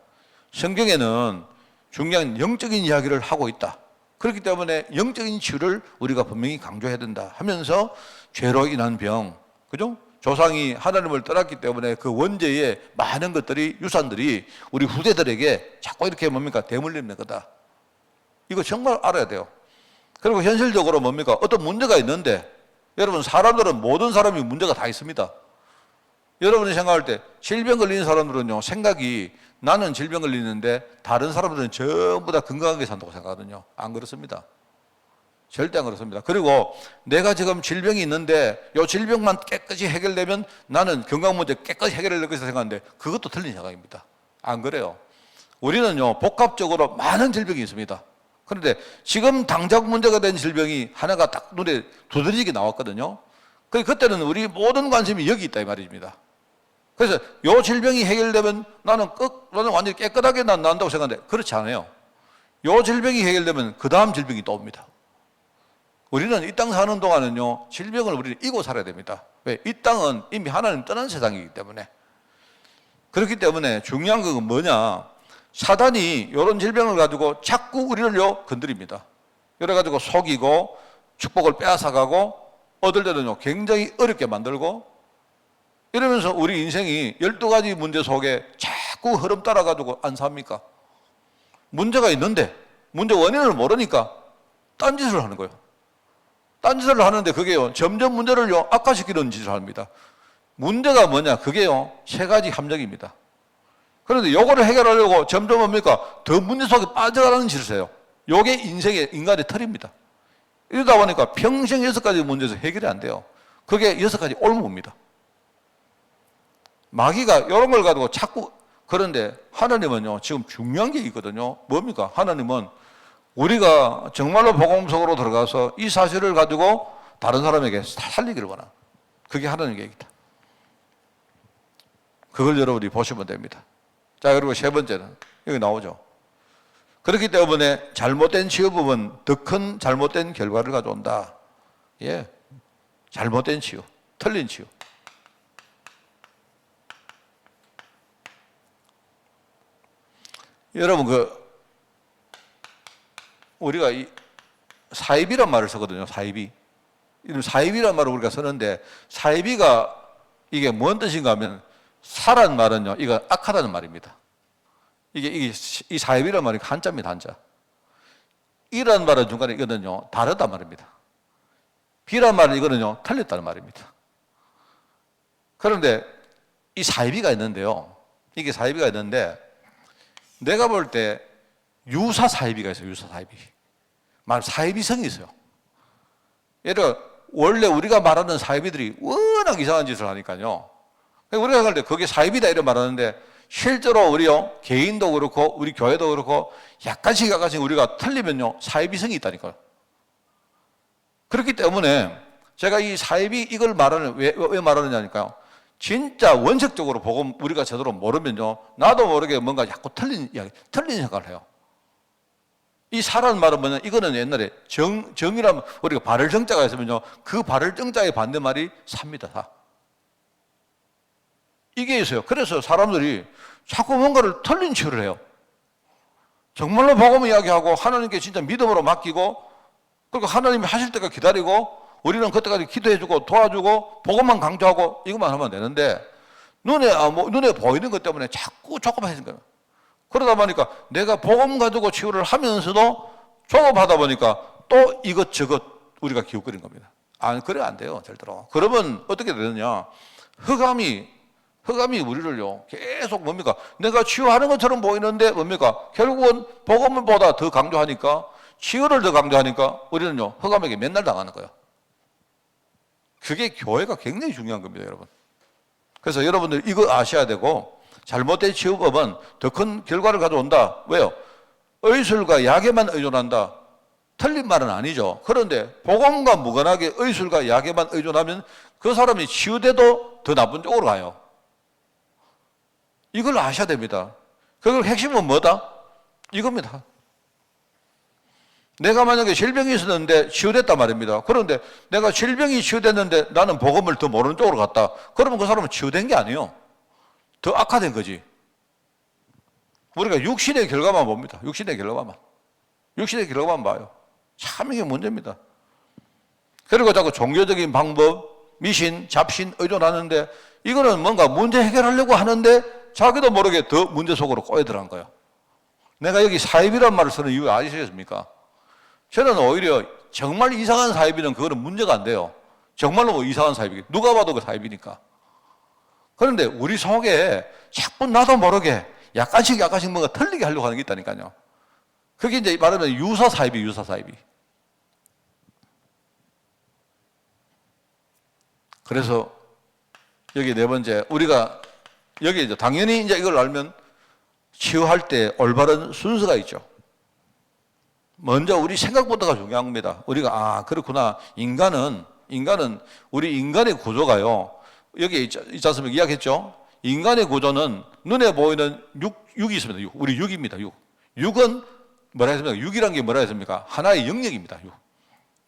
성경에는 중요한 영적인 이야기를 하고 있다. 그렇기 때문에 영적인 치유를 우리가 분명히 강조해야 된다 하면서 죄로 인한 병, 그죠? 조상이 하나님을 떠났기 때문에 그 원죄의 많은 것들이, 유산들이 우리 후대들에게 자꾸 이렇게 뭡니까? 대물림는 거다. 이거 정말 알아야 돼요. 그리고 현실적으로 뭡니까? 어떤 문제가 있는데, 여러분, 사람들은 모든 사람이 문제가 다 있습니다. 여러분이 생각할 때 질병 걸리는 사람들은요, 생각이 나는 질병 걸리는데 다른 사람들은 전부 다 건강하게 산다고 생각하거든요. 안 그렇습니다. 절대 안 그렇습니다. 그리고 내가 지금 질병이 있는데 이 질병만 깨끗이 해결되면 나는 건강 문제 깨끗이 해결될 것이다 생각하는데 그것도 틀린 생각입니다. 안 그래요. 우리는요, 복합적으로 많은 질병이 있습니다. 그런데 지금 당장 문제가 된 질병이 하나가 딱 눈에 두드러지게 나왔거든요. 그때는 우리 모든 관심이 여기 있다 이 말입니다. 그래서 이 질병이 해결되면 나는 완전히 깨끗하게 난다고 생각하는데 그렇지 않아요. 이 질병이 해결되면 그 다음 질병이 또 옵니다. 우리는 이 땅 사는 동안은요, 질병을 우리는 이고 살아야 됩니다. 왜? 이 땅은 이미 하나님 떠난 세상이기 때문에. 그렇기 때문에 중요한 건 뭐냐? 사단이 이런 질병을 가지고 자꾸 우리를요 건드립니다. 그래가지고 속이고 축복을 빼앗아가고 얻을 때는요 굉장히 어렵게 만들고 이러면서 우리 인생이 12가지 문제 속에 자꾸 흐름 따라가지고 안 삽니까? 문제가 있는데 문제 원인을 모르니까 딴짓을 하는 거예요. 딴짓을 하는데 그게요 점점 문제를요 악화시키는 짓을 합니다. 문제가 뭐냐? 그게요 3가지 함정입니다. 그런데 요거를 해결하려고 점점 뭡니까? 더 문제 속에 빠져가는 짓을 해요. 요게 인간의 틀입니다. 이러다 보니까 평생 6가지 문제에서 해결이 안 돼요. 그게 6가지 올무입니다. 마귀가 이런 걸 가지고 자꾸, 그런데 하나님은요 지금 중요한 게 있거든요. 뭡니까? 하나님은 우리가 정말로 복음 속으로 들어가서 이 사실을 가지고 다른 사람에게 살리기를 원하는, 그게 하나님의 계획이다. 그걸 여러분이 보시면 됩니다. 자, 그리고 3번째는 여기 나오죠. 그렇기 때문에 잘못된 치유법은 더 큰 잘못된 결과를 가져온다. 예, 잘못된 치유, 틀린 치유. 여러분, 우리가 이 사이비란 말을 쓰거든요. 사이비. 사이비란 말을 우리가 쓰는데, 사이비가 이게 뭔 뜻인가 하면, 사란 말은요, 이거 악하다는 말입니다. 이 사이비란 말이 한자입니다, 한자. 이란 말은 중간에 이거는요, 다르단 말입니다. 비란 말은 이거는요, 틀렸다는 말입니다. 그런데 이 사이비가 있는데요, 이게 사이비가 있는데, 내가 볼 때 유사 사이비가 있어요, 유사 사이비. 사이비성이 있어요. 예를 들어, 원래 우리가 말하는 사이비들이 워낙 이상한 짓을 하니까요. 우리가 할 때 그게 사이비다 이런 말하는데 실제로 우리요 개인도 그렇고 우리 교회도 그렇고 약간씩 우리가 틀리면요 사이비성이 있다니까요. 그렇기 때문에 제가 이 사이비 이걸 말하는 왜 말하느냐니까요. 진짜 원칙적으로 복음 우리가 제대로 모르면요 나도 모르게 뭔가 자꾸 틀린 생각을 해요. 이 사라는 말은 뭐냐? 이거는 옛날에 정이라면 우리가 발을 정자가 있으면요 그 발을 정자의 반대말이 삽니다. 사. 이게 있어요. 그래서 사람들이 자꾸 뭔가를 틀린 치유를 해요. 정말로 복음 이야기하고 하나님께 진짜 믿음으로 맡기고 그리고 하나님이 하실 때까지 기다리고 우리는 그때까지 기도해주고 도와주고 복음만 강조하고 이것만 하면 되는데 눈에 보이는 것 때문에 자꾸 조급해지는 거예요. 그러다 보니까 내가 복음 가지고 치유를 하면서도 조급하다 보니까 또 이것저것 우리가 기웃거리는 겁니다. 그래 안 돼요, 절대로. 그러면 어떻게 되느냐? 흑암이 우리를요 계속 뭡니까? 내가 치유하는 것처럼 보이는데 뭡니까? 결국은 복음보다 더 강조하니까 치유를 더 강조하니까 우리는요 흑암에게 맨날 당하는 거예요. 그게 교회가 굉장히 중요한 겁니다, 여러분. 그래서 여러분들 이거 아셔야 되고 잘못된 치유법은 더 큰 결과를 가져온다. 왜요? 의술과 약에만 의존한다. 틀린 말은 아니죠. 그런데 복음과 무관하게 의술과 약에만 의존하면 그 사람이 치유돼도 더 나쁜 쪽으로 가요. 이걸 아셔야 됩니다. 그걸 핵심은 뭐다? 이겁니다. 내가 만약에 질병이 있었는데 치유됐단 말입니다. 그런데 내가 질병이 치유됐는데 나는 복음을 더 모르는 쪽으로 갔다. 그러면 그 사람은 치유된 게 아니에요. 더 악화된 거지. 우리가 육신의 결과만 봅니다. 육신의 결과만. 육신의 결과만 봐요. 참 이게 문제입니다. 그리고 자꾸 종교적인 방법, 미신, 잡신 의존하는데 이거는 뭔가 문제 해결하려고 하는데 자기도 모르게 더 문제 속으로 꼬여 들어간 거예요. 내가 여기 사입이란 말을 쓰는 이유 아시겠습니까? 저는 오히려 정말 이상한 사입이는 그거는 문제가 안 돼요. 정말로 뭐 이상한 사입이 누가 봐도 그 사입이니까. 그런데 우리 속에 자꾸 나도 모르게 약간씩 뭔가 틀리게 하려고 하는 게 있다니까요. 그게 이제 말하면 유사 사입이. 그래서 여기 네 번째, 우리가 여기 이제 당연히 이제 이걸 알면 치유할 때 올바른 순서가 있죠. 먼저 우리 생각부터가 중요한 겁니다. 우리가 그렇구나. 인간은 우리 인간의 구조가요. 여기 있지 않습니까? 이야기했죠. 인간의 구조는 눈에 보이는 육이 있습니다. 우리 육입니다. 육은 뭐라 했습니까? 육이란 게 뭐라 했습니까? 하나의 영역입니다.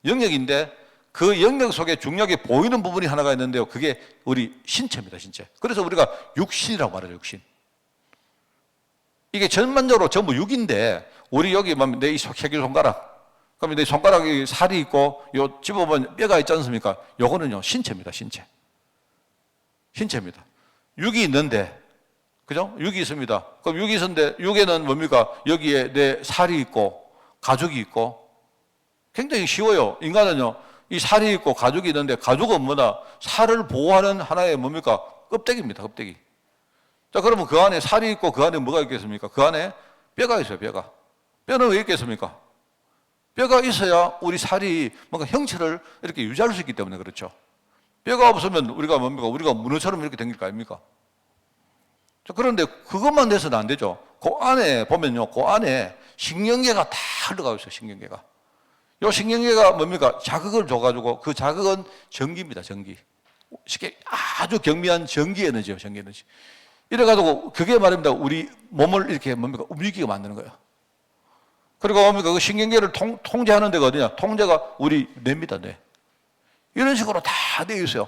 영역인데 그 영역 속에 중력이 보이는 부분이 하나가 있는데요. 그게 우리 신체입니다. 신체. 그래서 우리가 육신이라고 말하죠. 육신. 이게 전반적으로 전부 육인데 우리 여기 보면 내 새끼손가락, 그러면 내 손가락에 살이 있고 요 집어보면 뼈가 있지 않습니까? 요거는요 신체입니다. 신체입니다. 육이 있는데, 그죠? 육이 있습니다. 그럼 육이 있는데 육에는 뭡니까? 여기에 내 살이 있고 가죽이 있고 굉장히 쉬워요. 인간은요 이 살이 있고 가죽이 있는데 가죽은 뭐다? 살을 보호하는 하나의 뭡니까? 껍데기입니다. 껍데기. 자, 그러면 그 안에 살이 있고 그 안에 뭐가 있겠습니까? 그 안에 뼈가 있어요. 뼈는 왜 있겠습니까? 뼈가 있어야 우리 살이 뭔가 형체를 이렇게 유지할 수 있기 때문에 그렇죠. 뼈가 없으면 우리가 뭡니까? 우리가 문어처럼 이렇게 생길 거 아닙니까? 자, 그런데 그것만 돼서는 안 되죠. 그 안에 보면요, 그 안에 신경계가 다 흘러가고 있어요. 신경계가. 요 신경계가 뭡니까? 자극을 줘가지고 그 자극은 전기입니다. 전기. 쉽게 아주 경미한 전기 에너지예요. 전기 에너지. 이래가지고 그게 말입니다. 우리 몸을 이렇게 뭡니까? 움직이게 만드는 거예요. 그리고 뭡니까? 그 신경계를 통제하는 데가 어디냐? 통제가 우리 뇌입니다. 뇌. 이런 식으로 다 되어 있어요.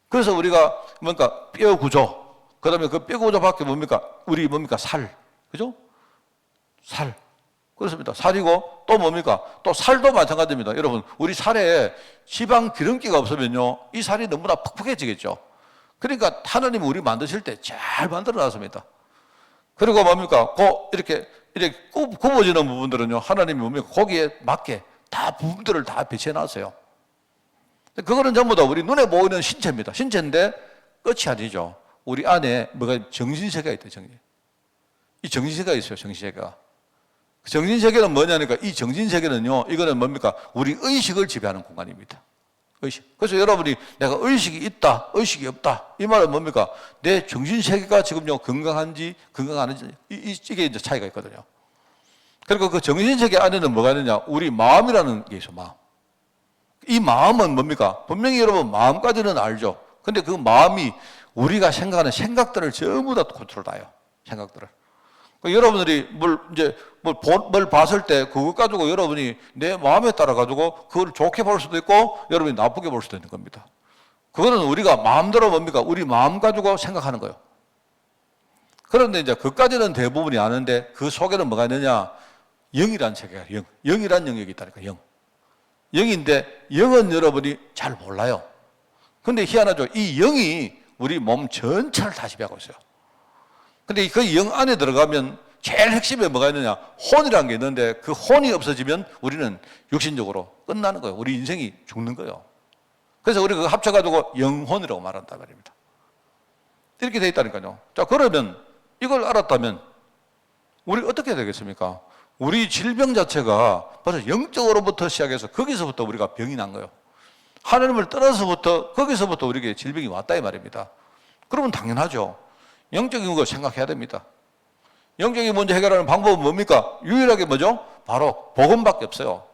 그래서 우리가 뭡니까? 뼈 구조. 그 다음에 그 뼈 구조밖에 뭡니까? 우리 뭡니까? 살. 그죠? 살. 그렇습니다. 살이고 또 뭡니까? 또 살도 마찬가지입니다. 여러분, 우리 살에 지방 기름기가 없으면요. 이 살이 너무나 퍽퍽해지겠죠. 그러니까 하나님이 우리 만드실 때 잘 만들어 놨습니다. 그리고 뭡니까? 이렇게 굽어지는 부분들은요. 하나님이 뭡니까? 거기에 맞게 다 부분들을 다 배치해 놨어요. 그거는 전부 다 우리 눈에 보이는 신체입니다. 신체인데 끝이 아니죠. 우리 안에 뭐가 정신세계가 있다. 이 정신세계가 있어요. 정신세계가. 정신세계는 뭐냐니까 이 정신세계는요. 이거는 뭡니까? 우리 의식을 지배하는 공간입니다. 의식. 그래서 여러분이 내가 의식이 있다, 의식이 없다. 이 말은 뭡니까? 내 정신세계가 지금요, 건강한지, 건강하는지, 이게 이제 차이가 있거든요. 그리고 그 정신세계 안에는 뭐가 있느냐? 우리 마음이라는 게 있어, 마음. 이 마음은 뭡니까? 분명히 여러분 마음까지는 알죠. 근데 그 마음이 우리가 생각하는 생각들을 전부 다 컨트롤해요. 생각들을. 여러분들이 뭘 봤을 때 그것 가지고 여러분이 내 마음에 따라 가지고 그걸 좋게 볼 수도 있고 여러분이 나쁘게 볼 수도 있는 겁니다. 그거는 우리가 마음대로 뭡니까? 우리 마음 가지고 생각하는 거예요. 그런데 이제 그까지는 대부분이 아는데 그 속에는 뭐가 있느냐? 영이라는 세계가 영이라는 영역이 있다니까, 영. 영인데 영은 여러분이 잘 몰라요. 근데 희한하죠. 이 영이 우리 몸 전체를 다 지배하고 있어요. 근데 그 영 안에 들어가면 제일 핵심에 뭐가 있느냐? 혼이라는 게 있는데 그 혼이 없어지면 우리는 육신적으로 끝나는 거예요. 우리 인생이 죽는 거예요. 그래서 우리가 그거 합쳐가지고 영혼이라고 말한단 말입니다. 이렇게 돼 있다니까요. 자, 그러면 이걸 알았다면 우리 어떻게 해야 되겠습니까? 우리 질병 자체가 벌써 영적으로부터 시작해서 거기서부터 우리가 병이 난 거예요. 하나님을 떠나서부터 거기서부터 우리에게 질병이 왔다 이 말입니다. 그러면 당연하죠. 영적인 거 생각해야 됩니다. 영적인 문제 해결하는 방법은 뭡니까? 유일하게 뭐죠? 바로 복음밖에 없어요.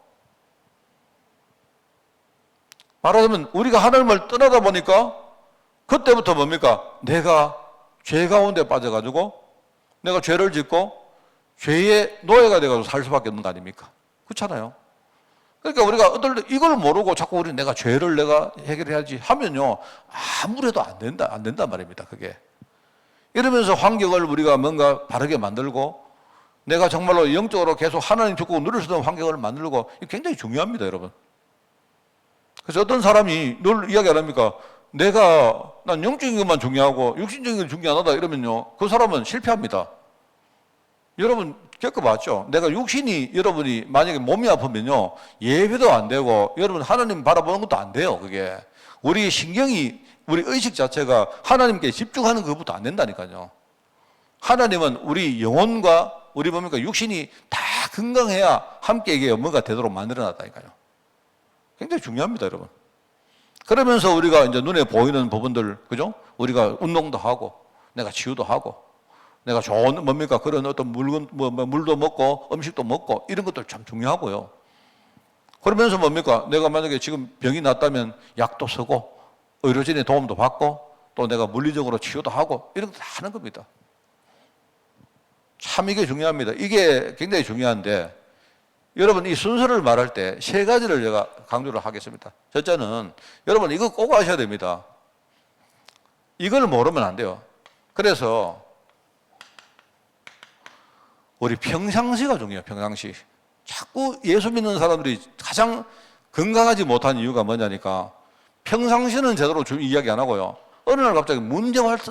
말하자면 우리가 하나님을 떠나다 보니까 그때부터 뭡니까? 내가 죄 가운데 빠져가지고 내가 죄를 짓고 죄의 노예가 돼가지고 살 수밖에 없는 거 아닙니까? 그렇잖아요. 그러니까 우리가 어떨 때 이걸 모르고 자꾸 우리 내가 죄를 내가 해결해야지 하면요, 아무래도 안 된단 말입니다. 그게. 이러면서 환경을 우리가 뭔가 바르게 만들고 내가 정말로 영적으로 계속 하나님 축복을 누릴 수 있는 환경을 만들고, 이게 굉장히 중요합니다, 여러분. 그래서 어떤 사람이 늘 이야기 안 합니까? 난 영적인 것만 중요하고 육신적인 건 중요하다 이러면요, 그 사람은 실패합니다. 여러분 겪어봤죠? 내가 육신이, 여러분이 만약에 몸이 아프면요, 예배도 안 되고 여러분 하나님 바라보는 것도 안 돼요. 그게 우리 신경이, 우리 의식 자체가 하나님께 집중하는 것부터 안 된다니까요. 하나님은 우리 영혼과 우리 뭡니까? 육신이 다 건강해야 함께 이게 뭔가 되도록 만들어놨다니까요. 굉장히 중요합니다, 여러분. 그러면서 우리가 이제 눈에 보이는 부분들, 그죠? 우리가 운동도 하고, 내가 치유도 하고, 내가 좋은 뭡니까? 그런 어떤 물건, 물도 먹고, 음식도 먹고, 이런 것들 참 중요하고요. 그러면서 뭡니까? 내가 만약에 지금 병이 났다면 약도 쓰고, 의료진의 도움도 받고, 또 내가 물리적으로 치유도 하고, 이런 거 다 하는 겁니다. 참 이게 중요합니다. 이게 굉장히 중요한데, 여러분 이 순서를 말할 때 세 가지를 제가 강조를 하겠습니다. 첫째는 여러분 이거 꼭 아셔야 됩니다. 이걸 모르면 안 돼요. 그래서 우리 평상시가 중요해요. 평상시. 자꾸 예수 믿는 사람들이 가장 건강하지 못한 이유가 뭐냐니까, 평상시는 제대로 이야기 안 하고요, 어느 날 갑자기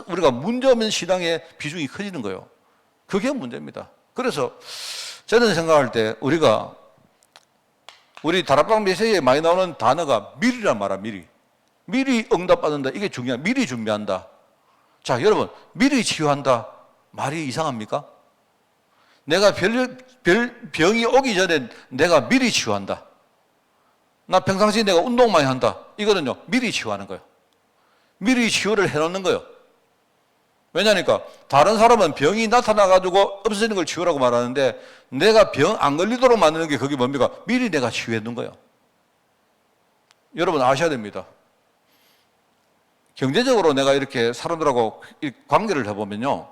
우리가 문제없는 신앙의 비중이 커지는 거예요. 그게 문제입니다. 그래서 저는 생각할 때 우리 다락방 메시지에 많이 나오는 단어가 미리란 말이야, 미리. 미리 응답받는다. 이게 중요해. 미리 준비한다. 자, 여러분, 미리 치유한다. 말이 이상합니까? 내가 병이 오기 전에 내가 미리 치유한다. 나 평상시에 내가 운동 많이 한다. 이거는요, 미리 치유하는 거예요. 미리 치유를 해놓는 거예요. 왜냐니까 다른 사람은 병이 나타나가지고 없어지는 걸 치유라고 말하는데, 내가 병 안 걸리도록 만드는 게 그게 뭡니까? 미리 내가 치유해 놓은 거예요. 여러분 아셔야 됩니다. 경제적으로 내가 이렇게 사람들하고 관계를 해보면요,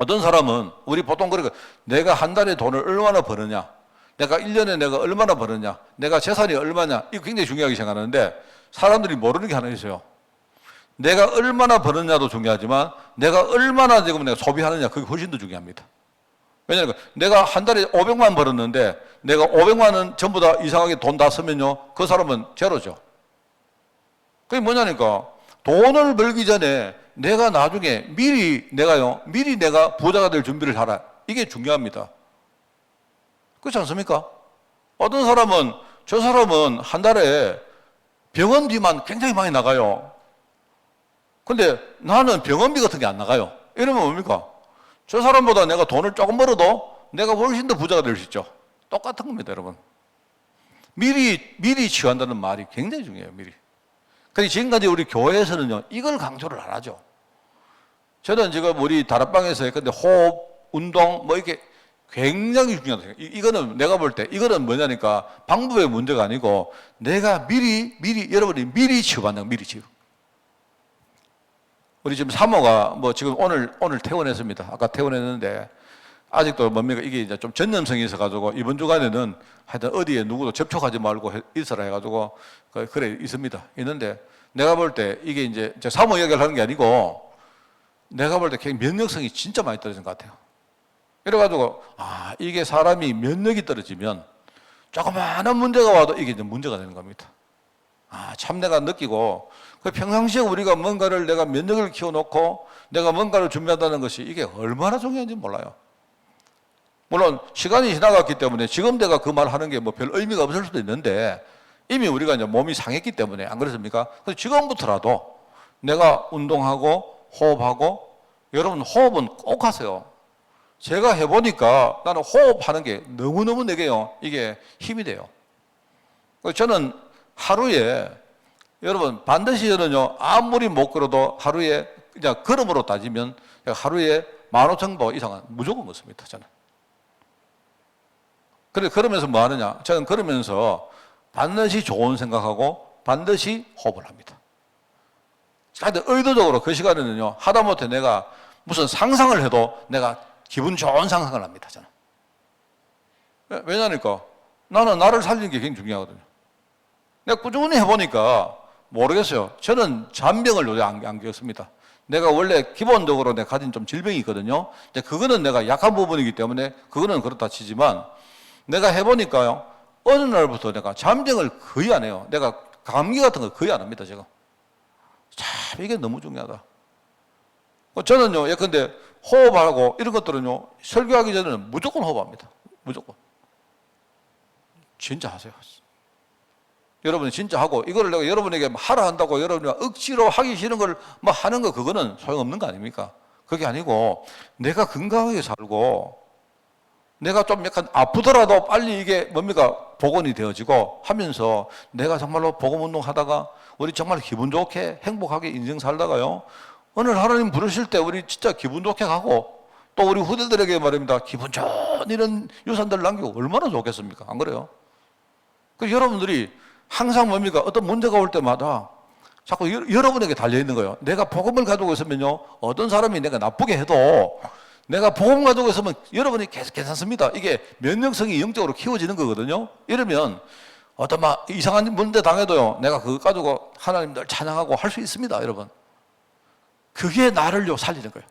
어떤 사람은 우리 보통 그러니까 내가 한 달에 돈을 얼마나 버느냐, 내가 1년에 내가 얼마나 버느냐, 내가 재산이 얼마냐, 이거 굉장히 중요하게 생각하는데, 사람들이 모르는 게 하나 있어요. 내가 얼마나 버느냐도 중요하지만 내가 얼마나 지금 내가 소비하느냐, 그게 훨씬 더 중요합니다. 왜냐하면 내가 한 달에 500만 벌었는데 내가 500만 원 전부 다 이상하게 돈 다 쓰면요, 그 사람은 제로죠. 그게 뭐냐니까 돈을 벌기 전에 내가 나중에 미리 내가 부자가 될 준비를 하라. 이게 중요합니다. 그렇지 않습니까? 어떤 사람은 저 사람은 한 달에 병원비만 굉장히 많이 나가요. 근데 나는 병원비 같은 게 안 나가요. 이러면 뭡니까? 저 사람보다 내가 돈을 조금 벌어도 내가 훨씬 더 부자가 될 수 있죠. 똑같은 겁니다, 여러분. 미리 치유한다는 말이 굉장히 중요해요, 미리. 그래서 지금까지 우리 교회에서는요, 이걸 강조를 안 하죠. 저는 지금 우리 다락방에서 했는데 호흡, 운동, 이렇게 굉장히 중요하다. 이거는 내가 볼 때, 이거는 뭐냐니까 방법의 문제가 아니고 내가 여러분이 미리 치유받는 거예요, 미리 치유. 우리 지금 사모가 지금 오늘 퇴원했습니다. 아까 퇴원했는데 아직도 뭡니까? 이게 이제 좀 전염성이 있어가지고 이번 주간에는 하여튼 어디에 누구도 접촉하지 말고 있어라 해가지고 그래 있는데, 내가 볼 때 이게 이제 사모 이야기를 하는 게 아니고 내가 볼 때 면역성이 진짜 많이 떨어진 것 같아요. 이래가지고 이게 사람이 면역이 떨어지면 조그마한 문제가 와도 이게 이제 문제가 되는 겁니다. 참 내가 느끼고, 평상시에 우리가 뭔가를 내가 면역을 키워놓고 내가 뭔가를 준비한다는 것이 이게 얼마나 중요한지 몰라요. 물론 시간이 지나갔기 때문에 지금 내가 그 말 하는 게 별 의미가 없을 수도 있는데, 이미 우리가 이제 몸이 상했기 때문에, 안 그렇습니까? 그래서 지금부터라도 내가 운동하고 호흡하고, 여러분 호흡은 꼭 하세요. 제가 해보니까 나는 호흡하는 게 너무너무 내게요, 이게 힘이 돼요. 저는 하루에, 여러분 반드시 저는요, 아무리 못 걸어도 하루에 그냥 걸음으로 따지면 하루에 15,000보 이상은 무조건 걷습니다, 저는. 그러면서 뭐 하느냐? 저는 그러면서 반드시 좋은 생각하고 반드시 호흡을 합니다. 하여튼 의도적으로 그 시간에는요, 하다못해 내가 무슨 상상을 해도 내가 기분 좋은 상상을 합니다, 저는. 왜냐니까 나는 나를 살리는 게 굉장히 중요하거든요. 내가 꾸준히 해보니까 모르겠어요. 저는 잔병을 요새 안 겪습니다. 내가 원래 기본적으로 내가 가진 좀 질병이 있거든요. 근데 그거는 내가 약한 부분이기 때문에 그거는 그렇다 치지만 내가 해보니까요, 어느 날부터 내가 잔병을 거의 안 해요. 내가 감기 같은 거 거의 안 합니다, 제가. 참, 이게 너무 중요하다. 저는요, 예컨대 호흡하고 이런 것들은요, 설교하기 전에는 무조건 호흡합니다. 무조건. 진짜 하세요. 여러분이 진짜 하고, 이거를 내가 여러분에게 하라 한다고 여러분이 억지로 하기 싫은 걸 뭐 하는 거, 그거는 소용없는 거 아닙니까? 그게 아니고, 내가 건강하게 살고, 내가 좀 약간 아프더라도 빨리 이게 뭡니까? 복원이 되어지고 하면서 내가 정말로 복음 운동 하다가 우리 정말 기분 좋게 행복하게 인생 살다가요, 오늘 하나님 부르실 때 우리 진짜 기분 좋게 가고 또 우리 후대들에게 말입니다. 기분 좋은 이런 유산들 남기고 얼마나 좋겠습니까? 안 그래요? 그 여러분들이 항상 뭡니까? 어떤 문제가 올 때마다 자꾸 여러분에게 달려있는 거예요. 내가 복음을 가지고 있으면요, 어떤 사람이 내가 나쁘게 해도 내가 복음 가지고 있으면 여러분이 계속 괜찮습니다. 이게 면역성이 영적으로 키워지는 거거든요. 이러면 어떤 막 이상한 문제 당해도요, 내가 그거 가지고 하나님 늘 찬양하고 할 수 있습니다, 여러분. 그게 나를요 살리는 거예요.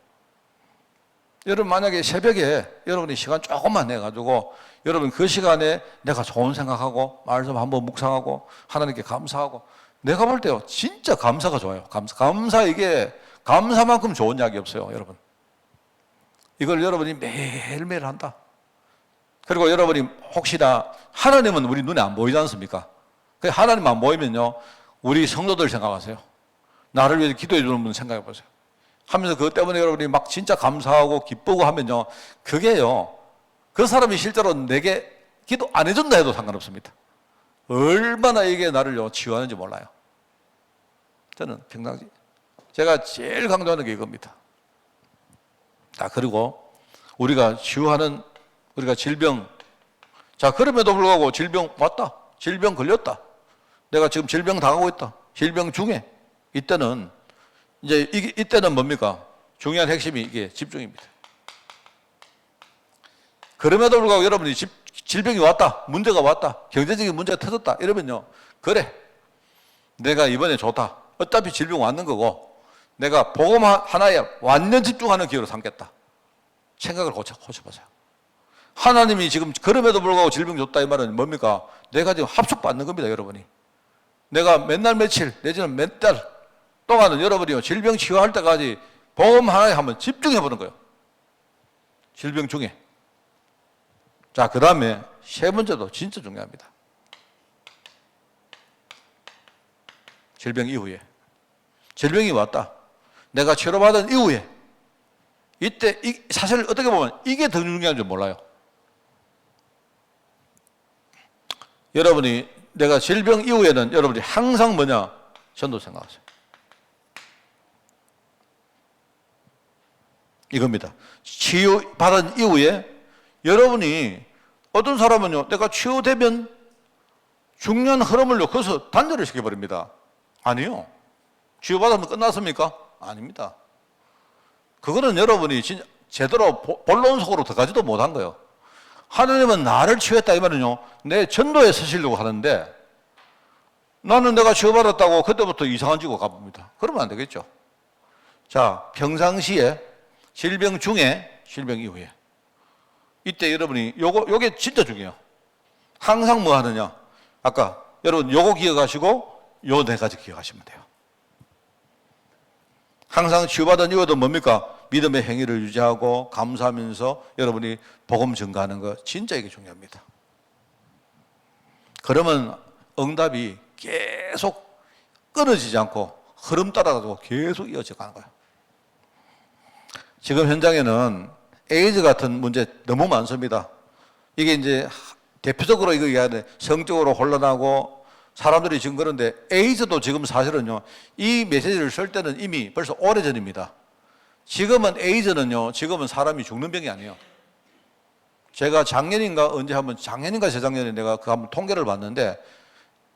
여러분 만약에 새벽에 여러분이 시간 조금만 내가지고 여러분 그 시간에 내가 좋은 생각하고 말씀 한번 묵상하고 하나님께 감사하고, 내가 볼 때요 진짜 감사가 좋아요. 감사 이게 감사만큼 좋은 약이 없어요, 여러분. 이걸 여러분이 매일매일 한다. 그리고 여러분이 혹시나 하나님은 우리 눈에 안 보이지 않습니까? 하나님 안 보이면요, 우리 성도들 생각하세요. 나를 위해서 기도해 주는 분 생각해 보세요. 하면서 그것 때문에 여러분이 막 진짜 감사하고 기쁘고 하면요, 그게요, 그 사람이 실제로 내게 기도 안 해준다 해도 상관없습니다. 얼마나 이게 나를요 치유하는지 몰라요. 저는 평상시 제가 제일 강조하는 게 이겁니다. 그리고 우리가 치유하는 우리가 질병, 자, 그럼에도 불구하고 질병 왔다, 질병 걸렸다, 내가 지금 질병 당하고 있다, 질병 중에, 이때는 이제 이때는 뭡니까? 중요한 핵심이 이게 집중입니다. 그럼에도 불구하고 여러분이 질병이 왔다, 문제가 왔다, 경제적인 문제가 터졌다 이러면요, 그래, 내가 이번에 좋다, 어차피 질병 왔는 거고 내가 복음 하나에 완전 집중하는 기회로 삼겠다, 생각을 고쳐보세요. 하나님이 지금 그럼에도 불구하고 질병 줬다 이 말은 뭡니까? 내가 지금 합숙받는 겁니다, 여러분이. 내가 맨날 며칠 내지는 몇 달 동안은 여러분이요 질병 치유할 때까지 복음 하나에 한번 집중해 보는 거예요, 질병 중에. 자, 그 다음에 세 번째도 진짜 중요합니다. 질병 이후에, 질병이 왔다, 내가 치료받은 이후에, 이때 사실 어떻게 보면 이게 더 중요한 줄 몰라요. 여러분이 내가 질병 이후에는 여러분이 항상 뭐냐? 전도 생각하세요. 이겁니다. 치유받은 이후에 여러분이, 어떤 사람은요, 내가 치유되면 중요한 흐름을요 거기서 단절을 시켜버립니다. 아니요. 치유받으면 끝났습니까? 아닙니다. 그거는 여러분이 진짜 제대로 본론 속으로 들어가지도 못한 거예요. 하나님은 나를 치유했다 이 말은요, 내 전도에 쓰시려고 하는데 나는 내가 치유받았다고 그때부터 이상한 지고 가봅니다. 그러면 안 되겠죠. 자, 평상시에 질병 중에, 질병 이후에, 이때 여러분이 요게 진짜 중요해요. 항상 뭐 하느냐? 아까 여러분 요거 기억하시고 요 네 가지 기억하시면 돼요. 항상 치유받은 이유도 뭡니까? 믿음의 행위를 유지하고 감사하면서 여러분이 복음 증가하는 거, 진짜 이게 중요합니다. 그러면 응답이 계속 끊어지지 않고 흐름 따라가지고 계속 이어져 가는 거예요. 지금 현장에는 에이즈 같은 문제 너무 많습니다. 이게 이제 대표적으로 이거 얘기하는데 성적으로 혼란하고 사람들이 지금 그런데 에이즈도 지금 사실은요, 이 메시지를 쓸 때는 이미 벌써 오래전입니다. 지금은 에이즈는요, 지금은 사람이 죽는 병이 아니에요. 제가 작년인가 재작년에 내가 그 한번 통계를 봤는데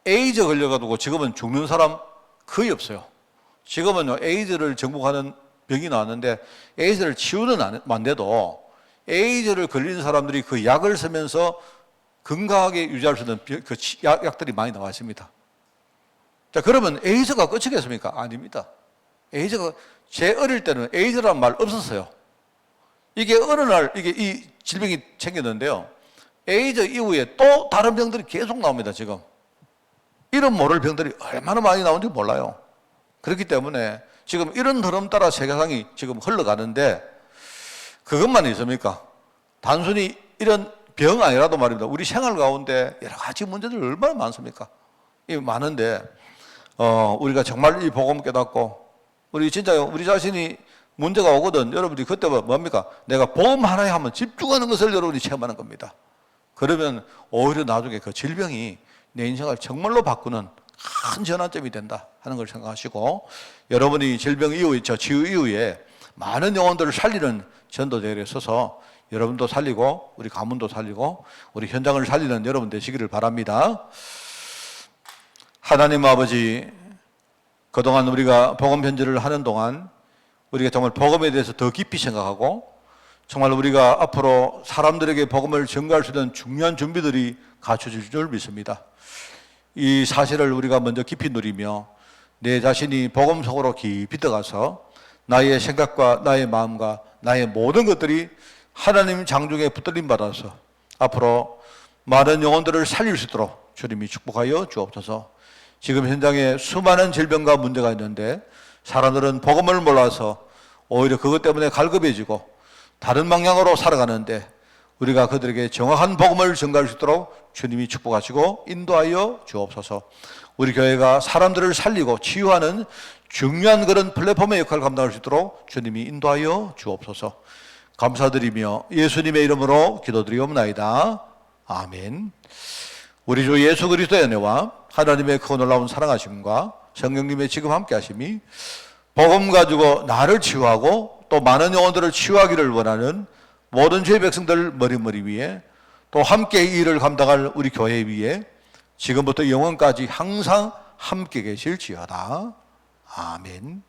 에이즈 걸려가지고 지금은 죽는 사람 거의 없어요. 지금은요, 에이즈를 정복하는 병이 나왔는데 에이즈를 치유는 안 돼도 에이즈를 걸리는 사람들이 그 약을 쓰면서 건강하게 유지할 수 있는 그 약들이 많이 나와 있습니다. 자, 그러면 에이즈가 끝이겠습니까? 아닙니다. 에이즈가, 제 어릴 때는 에이즈라는 말 없었어요. 이게 어느 날 이 질병이 생겼는데요. 에이즈 이후에 또 다른 병들이 계속 나옵니다, 지금. 이름 모를 병들이 얼마나 많이 나오는지 몰라요. 그렇기 때문에 지금 이런 흐름 따라 세계상이 지금 흘러가는데 그것만 있습니까? 단순히 이런 병 아니라도 말입니다. 우리 생활 가운데 여러 가지 문제들 얼마나 많습니까? 이 많은데 우리가 정말 이 복음 깨닫고 우리 진짜 우리 자신이 문제가 오거든. 여러분들이 그때 뭡니까? 내가 복음 하나에 한번 집중하는 것을 여러분이 체험하는 겁니다. 그러면 오히려 나중에 그 질병이 내 인생을 정말로 바꾸는 큰 전환점이 된다 하는 걸 생각하시고, 여러분이 질병 이후에, 치유 이후에 많은 영혼들을 살리는 전도대회에 서서 여러분도 살리고 우리 가문도 살리고 우리 현장을 살리는 여러분 되시기를 바랍니다. 하나님 아버지, 그동안 우리가 복음 편지를 하는 동안 우리가 정말 복음에 대해서 더 깊이 생각하고 정말 우리가 앞으로 사람들에게 복음을 전가할 수 있는 중요한 준비들이 갖춰질 줄 믿습니다. 이 사실을 우리가 먼저 깊이 누리며 내 자신이 복음 속으로 깊이 들어가서 나의 생각과 나의 마음과 나의 모든 것들이 하나님 장중에 붙들림 받아서 앞으로 많은 영혼들을 살릴 수 있도록 주님이 축복하여 주옵소서. 지금 현장에 수많은 질병과 문제가 있는데 사람들은 복음을 몰라서 오히려 그것 때문에 갈급해지고 다른 방향으로 살아가는데 우리가 그들에게 정확한 복음을 전가할 수 있도록 주님이 축복하시고 인도하여 주옵소서. 우리 교회가 사람들을 살리고 치유하는 중요한 그런 플랫폼의 역할을 감당할 수 있도록 주님이 인도하여 주옵소서. 감사드리며 예수님의 이름으로 기도드리옵나이다. 아멘. 우리 주 예수 그리스도의 은혜와 하나님의 크고 놀라운 사랑하심과 성령님의 지금 함께 하심이 복음 가지고 나를 치유하고 또 많은 영혼들을 치유하기를 원하는 모든 죄의 백성들 머리 위에 또 함께 이 일을 감당할 우리 교회 위에 지금부터 영원까지 항상 함께 계실지어다. 아멘.